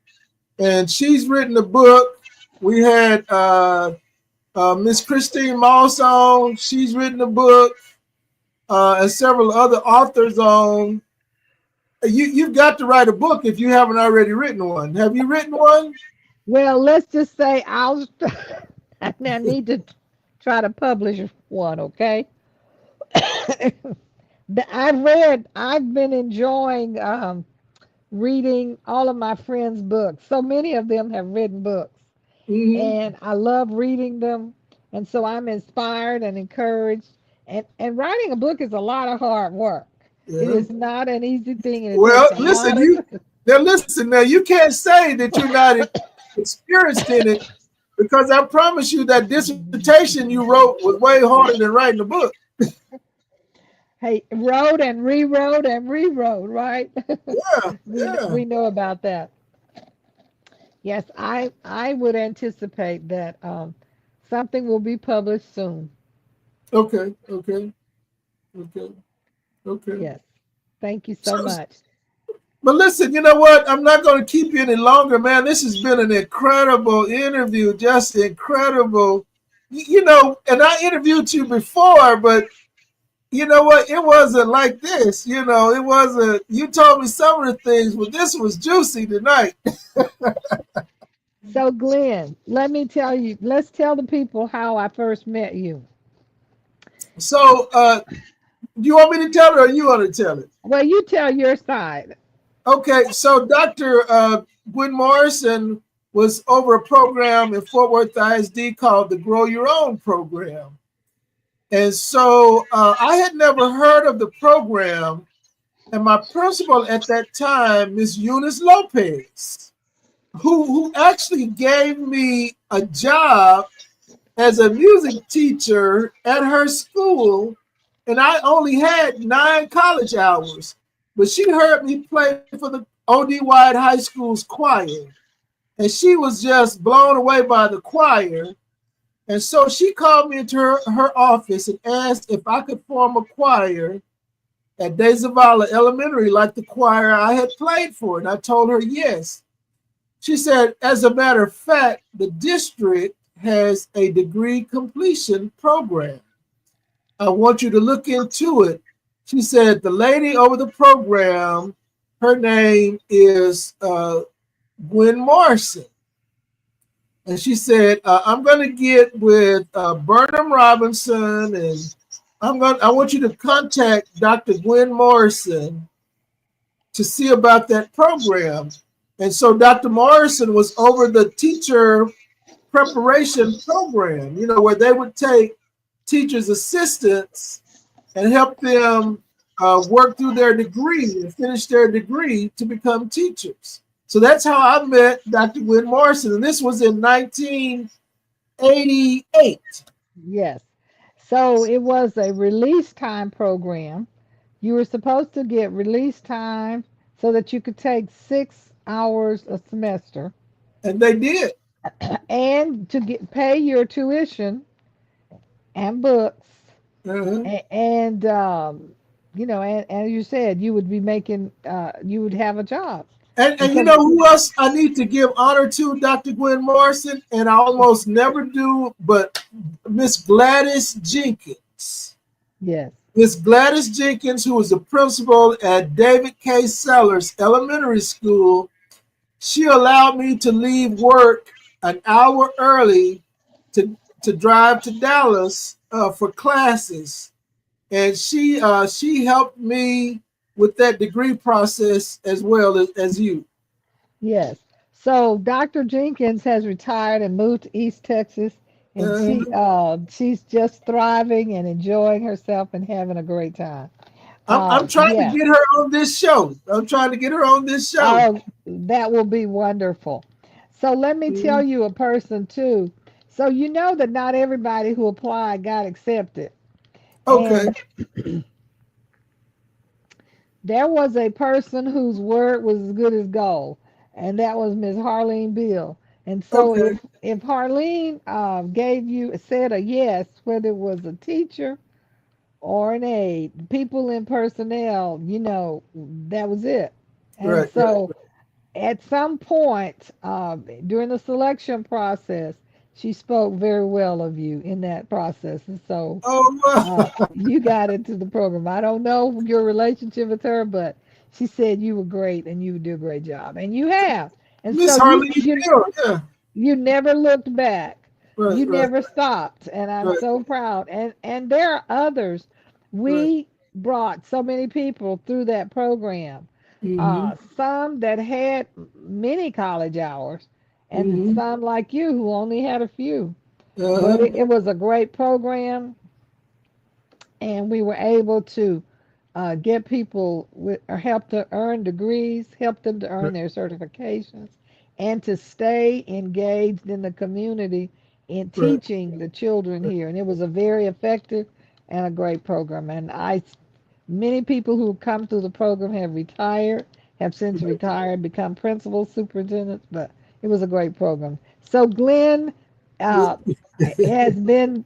and she's written a book. We had Miss Christine Moss on. She's written a book, and several other authors on. You've got to write a book if you haven't already written one. Have you written one? Well, let's just say I now need to try to publish one, okay? I've been enjoying reading all of my friends' books. So many of them have written books, Mm-hmm. and I love reading them. And so I'm inspired and encouraged. And writing a book is a lot of hard work. It Yeah. is not an easy thing, and it takes Well, a listen, lot of. listen now. You can't say that you're not experienced in it because I promise you that dissertation you wrote was way harder than writing a book. Hey, wrote and rewrote and rewrote, right? Yeah, we yeah. we know about that. Yes, I would anticipate that something will be published soon. Okay, okay, okay, okay. Yes. Thank you So, so much. but listen, you know what? I'm not going to keep you any longer, man. This has been an incredible interview, just incredible. You know, and I interviewed you before, but you know what? It wasn't like this. You know, it wasn't. You told me some of the things, but this was juicy tonight. So, Glenn, let me tell you, let's tell the people how I first met you. So, do you want me to tell it or you want to tell it? Well, you tell your side. Okay, so Dr. Gwen-Morrison was over a program in Fort Worth ISD called the Grow Your Own program. And so I had never heard of the program. And my principal at that time, Miss Eunice Lopez, who actually gave me a job as a music teacher at her school. And I only had 9 college hours. But she heard me play for the OD Wide High School's choir. And she was just blown away by the choir. And so she called me into her office and asked if I could form a choir at De Zavala Elementary, like the choir I had played for. And I told her yes. She said, as a matter of fact, the district has a degree completion program. I want you to look into it. She said, the lady over the program, her name is Gwen Morrison. And she said, I'm going to get with Burnham Robinson, and I want you to contact Dr. Gwen Morrison to see about that program. And so Dr. Morrison was over the teacher preparation program, you know, where they would take teachers' assistants and help them work through their degree and finish their degree to become teachers. So that's how I met Dr. Gwen Morrison. And this was in 1988. Yes. So it was a release time program. You were supposed to get release time so that you could take 6 hours a semester And they did. and to get pay your tuition and books Uh-huh. and and you said you would be making you would have a job. And And you so know who else I need to give honor to, Dr. Gwen Morrison? And I almost never do, but Miss Gladys Jenkins. yes, Miss Gladys Jenkins, who was the principal at David K. Sellers Elementary School, she allowed me to leave work an hour early to drive to Dallas for classes. And she helped me with that degree process as well as you. yes. So Dr. Jenkins has retired and moved to East Texas, and Uh, she's just thriving and enjoying herself and having a great time. I'm trying to Yes. get her on this show. I'm trying to get her on this show. Oh, that will be wonderful. So let me tell Mhm. you a person too. So you know that not everybody who applied got accepted. Okay, And there was a person whose word was as good as gold, and that was Miss Harlene Bill. And so okay, if Harlene gave you said a yes, whether it was a teacher or an aide, people in personnel, that was it. And right, right. so at some point during the selection process, she spoke very well of you in that process. And so Oh, you got into the program. I don't know your relationship with her, but she said you were great and you would do a great job, and you have. And so Miss you Harley you Bill. Yeah, you never looked back. right, You right, never stopped, and I'm right. so proud. And there are others. Right. We brought so many people through that program. Mm-hmm. Some that had many college hours, and Mm-hmm. some like you who only had a few. But Uh-huh. it was a great program, and we were able to get people with, or help to earn degrees, help them to earn Right, their certifications, and to stay engaged in the community in right, teaching the children here. And it was a very effective and a great program. And I Many people who come through the program have retired, have since retired, become principals, superintendents, but it was a great program. So Glenn uh, has been,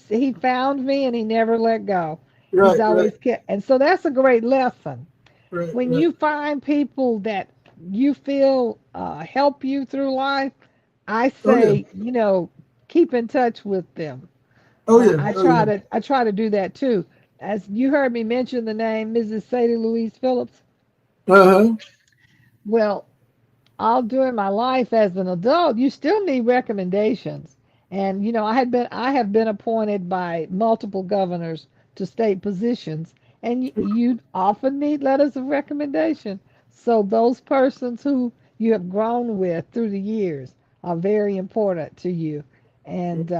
he found me and he never let go. He's Right, right, always kept, and so that's a great lesson. right, When right. you find people that you feel help you through life, I Oh yeah, say, keep in touch with them. oh yeah, I oh yeah. try to do that too. As you heard me mention the name Mrs. Sadie Louise Phillips. Uh-huh. Well, all during my life as an adult, you still need recommendations. And I have been appointed by multiple governors to state positions, and you often need letters of recommendation. So those persons who you have grown with through the years are very important to you, and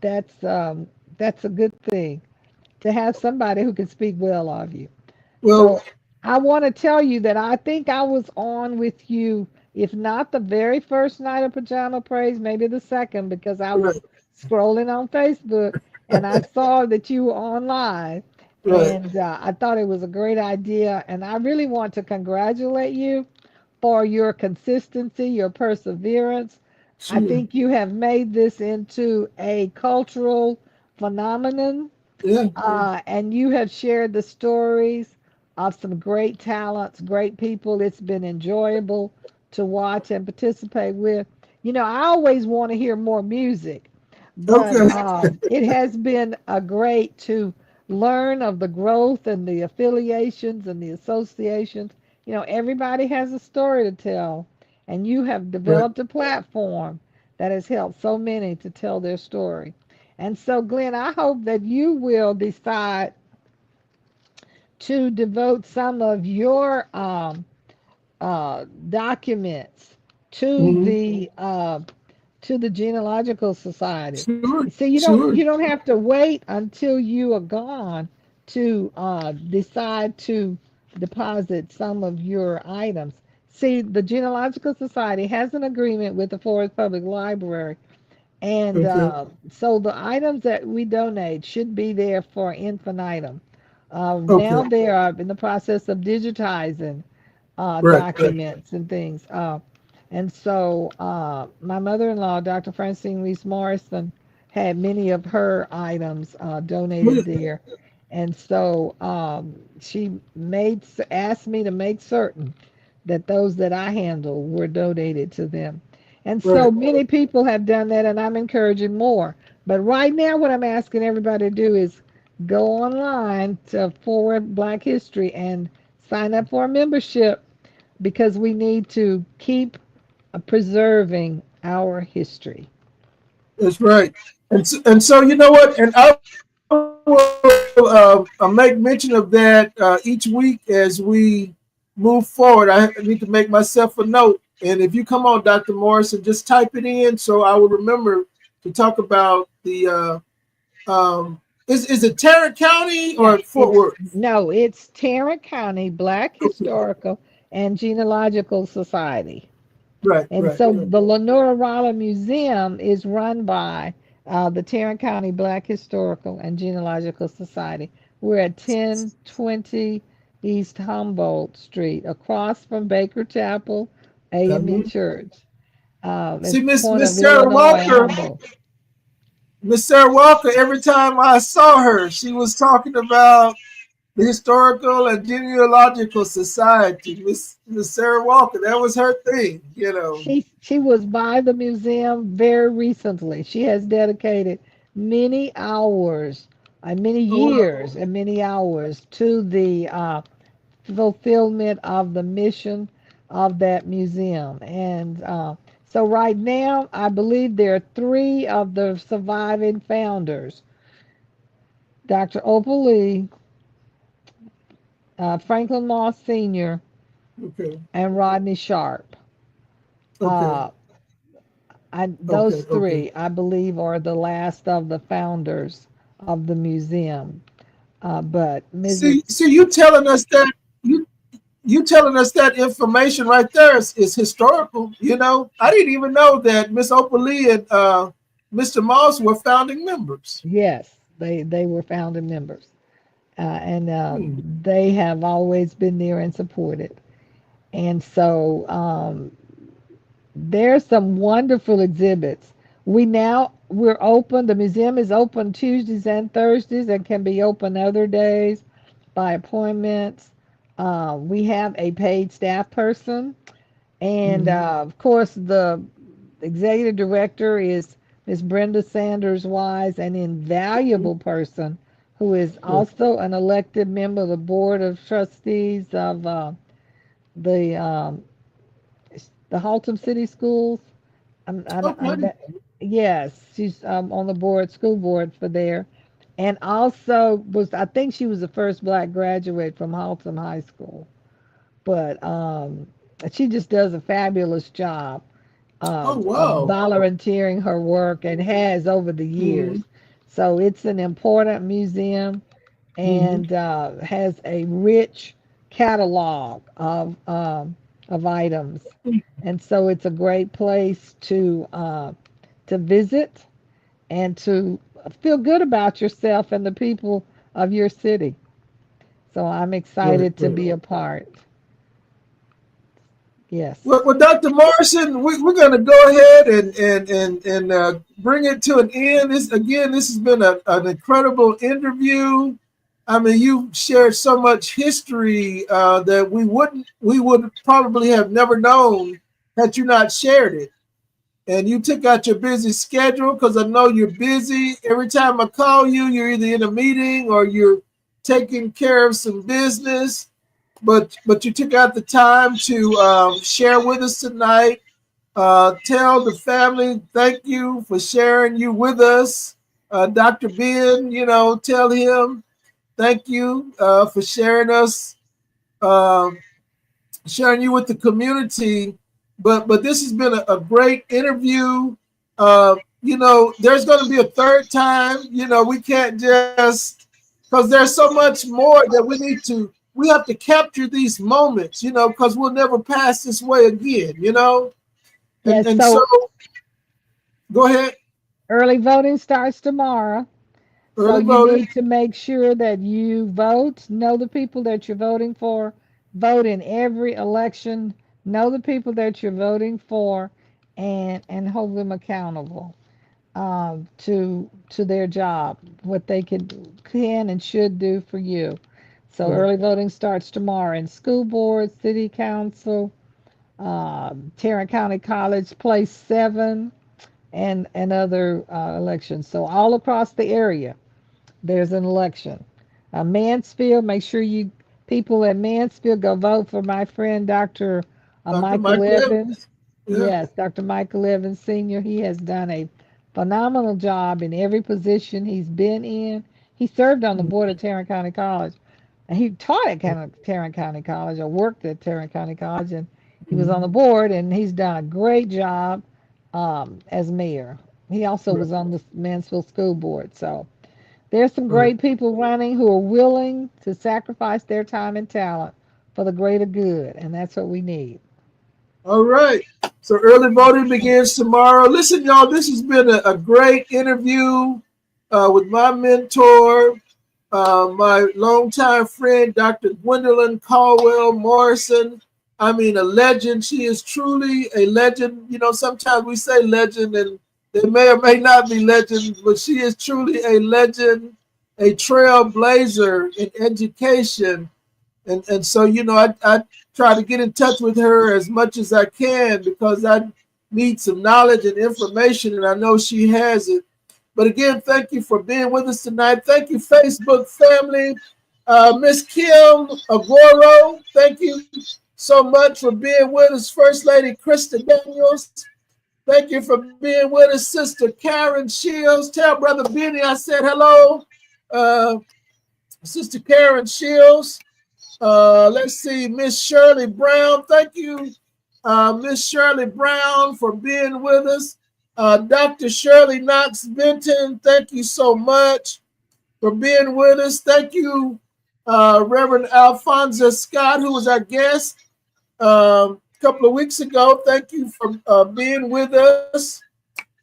that's um, that's a good thing to have somebody who can speak well of you. Well, So I want to tell you that I think I was on with you, if not the very first night of Pajama Praise, maybe the second, because I right, was scrolling on Facebook and I saw that you were online. right. And I thought it was a great idea. And I really want to congratulate you for your consistency, your perseverance. I Sure. think you have made this into a cultural phenomenon, Yeah. and you have shared the stories of some great talents, great people. It's been enjoyable to watch and participate with. I always want to hear more music, but Okay. it has been a great to learn of the growth and the affiliations and the associations. Everybody has a story to tell, and you have Right. developed a platform that has helped so many to tell their story. And so, Glenn, I hope that you will decide to devote some of your documents to Hmm. the genealogical society. Sure. So you don't Sure. you don't have to wait until you are gone to decide to deposit some of your items. See, the genealogical society has an agreement with the Forest Public Library, and Okay. so the items that we donate should be there for infinitum. Now Okay. they are in the process of digitizing Right. Right. documents and things. And so my mother-in-law, Dr. Francine Reese Morrison, had many of her items Oh yeah. donated there. And so she asked me to make certain that those that I handle were donated to them. And so Right. many people have done that, and I'm encouraging more. But right now, what I'm asking everybody to do is go online to Forward Black History and sign up for a membership, because we need to keep preserving our history. That's right. And so you know what? And I will make mention of that each week as we move forward. I need to make myself a note. And if you come on, Dr. Morrison, just type it in so I will remember to talk about the. Is it Tarrant County or Yeah, Fort Worth? it's Tarrant County Black Okay. Historical and Genealogical Society. Right. And Right. so Right. the Lenora Rolla Museum is run by the Tarrant County Black Historical and Genealogical Society. We're at 1020 East Humboldt Street, across from Baker Chapel AME Mhm. Church, at See, the corner Miss of Sarah Illinois and Walker. Humboldt. Miss Sarah Walker. Every time I saw her, she was talking about the Historical and Genealogical Society. Miss Sarah Walker. That was her thing. You know. She was by the museum very recently. She has dedicated many hours, many Oh wow. years, and many hours to the fulfillment of the mission of that museum. And so right now, I believe there are three of the surviving founders: Dr. Opal Lee, Franklin Moss Sr., Okay. and Rodney Sharp. Okay. Uh, those Okay. Okay. three, I believe, are the last of the founders of the museum. But Mrs. See, you telling us that information right there is historical. You know, I didn't even know that Miss Opalee and Mr. Moss were founding members. Yes, they were founding members. and Hmm. they have always been there and supported. And so there's some wonderful exhibits. We're open. The museum is open Tuesdays and Thursdays and can be open other days by appointments. We have a paid staff person, and Hmm. of course the executive director is Miss Brenda Sanders Wise, an invaluable person who is Yeah. also an elected member of the board of trustees of the um, the Haltom City Schools. Okay. Yes, she's on the board, school board for there, and also I think she was the first black graduate from Haltom High School. But she just does a fabulous job Oh, of wow. volunteering her work and has over the Hmm. years. So it's an important museum Hmm. and has a rich catalog of items, and so it's a great place to visit and to feel good about yourself and the people of your city. So I'm Right, excited to right. be a part. Yes. Well, Dr. Morrison, we're going to go ahead and bring it to an end. This has been an incredible interview. I mean, you shared so much history that we would probably have never known had you not shared it. And you took out your busy schedule because I know you're busy. Every time I call you, you're either in a meeting or you're taking care of some business. But you took out the time to share with us tonight. Tell the family thank you for sharing you with us. Dr. Ben, tell him thank you for um, sharing you with the community. But this has been a great interview. There's going to be a third time. We can't just because there's so much more that we have to capture these moments. Because we'll never pass this way again. And Yes. and so So go ahead. early voting starts tomorrow. So Early you voting. need to make sure that you vote, know the people that you're voting for, vote in every election, know the people that you're voting for, and hold them accountable to their job, what they can and should do for you. So Right. early voting starts tomorrow in school board, city council, Tarrant County College, place 7, and other elections. So all across the area there's an election. Mansfield, make sure you people at Mansfield go vote for my friend Dr. Dr. Michael Michael Evans. Evans. Yeah. Yes, Dr. Michael Evans Sr. He has done a phenomenal job in every position he's been in. He served on the board of Tarrant County College. And he taught at Tarrant County College or worked at Tarrant County College, and he was on Mhm. the board, and he's done a great job as mayor. He also Right. was on the Mansfield School Board. So there's some Right. great people running who are willing to sacrifice their time and talent for the greater good, and that's what we need. All right. So early voting begins tomorrow. Listen, y'all, this has been a great interview with my mentor, my longtime friend, Dr. Gwendolyn Caldwell-Morrison. I mean, a legend. She is truly a legend. Sometimes we say legend and they may or may not be legends, but she is truly a legend, a trailblazer in education. And so I try to get in touch with her as much as I can because I need some knowledge and information, and I know she has it. But again, thank you for being with us tonight. Thank you, Facebook family. Miss Kim Agoro, thank you so much for being with us. First Lady Krista Daniels, thank you for being with us. Sister Karen Shields, tell Brother Benny I said hello. Uh, Sister Karen Shields. Let's see, Miss Shirley Brown. Thank you, Miss Shirley Brown, for being with us. Dr. Shirley Knox Benton, thank you so much for being with us. Thank you, Reverend Alfonso Scott, who was our guest a couple of weeks ago. Thank you for being with us.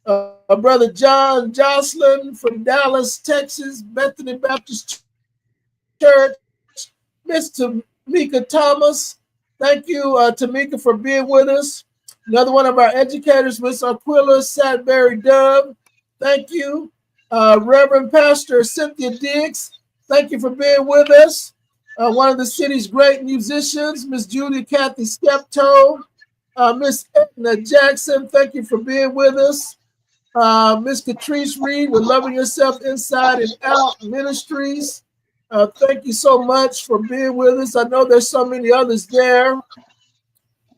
Brother John Jocelyn from Dallas, Texas, Bethany Baptist Church. Church, Miss Tamika Thomas. Thank you, Tamika, for being with us. Another one of our educators, Miss Aquila Sadberry Dove. Thank you. Reverend Pastor Cynthia Diggs. Thank you for being with us. One of the city's great musicians, Miss Judy Kathy Steptoe. Miss Edna Jackson, thank you for being with us. Miss Catrice Reed with Loving Yourself Inside and Out Ministries. Thank you so much for being with us. I know there's so many others there.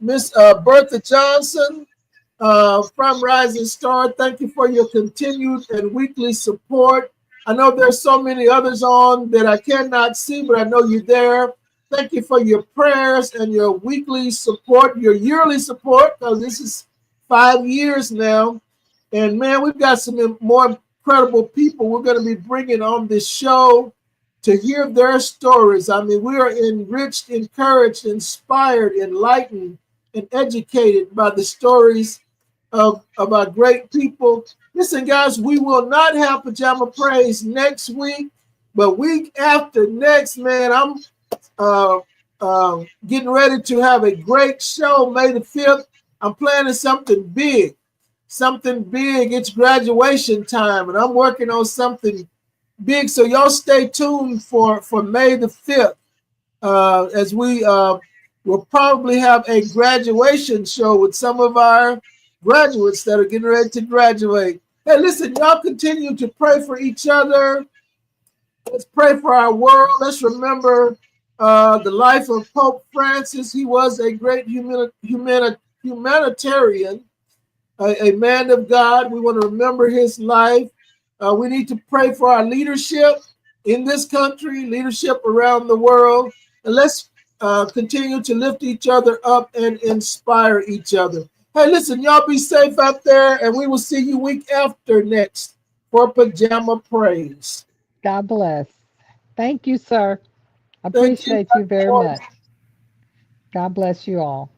Miss Bertha Johnson from Rising Star, thank you for your continued and weekly support. I know there's so many others on that I cannot see, but I know you're there. Thank you for your prayers and your weekly support, your yearly support, because this is 5 years now. And man, we've got some more incredible people we're going to be bringing on this show to hear their stories. I mean, we are enriched, encouraged, inspired, enlightened, and educated by the stories of our great people. Listen, guys, we will not have Pajama Praise next week, but week after next, man, I'm getting ready to have a great show May the 5th. I'm planning something big. Something big. It's graduation time, and I'm working on something big. So y'all stay tuned for May the 5th as we will probably have a graduation show with some of our graduates that are getting ready to graduate. Hey, listen, y'all continue to pray for each other. Let's pray for our world. Let's remember the life of Pope Francis. He was a great humanitarian, a man of God. We want to remember his life. We need to pray for our leadership in this country, leadership around the world. And let's continue to lift each other up and inspire each other. Hey, listen, y'all be safe out there, and we will see you week after next for Pajama Praise. God bless. Thank you, sir. Thank you. Appreciate you very much. God bless you all.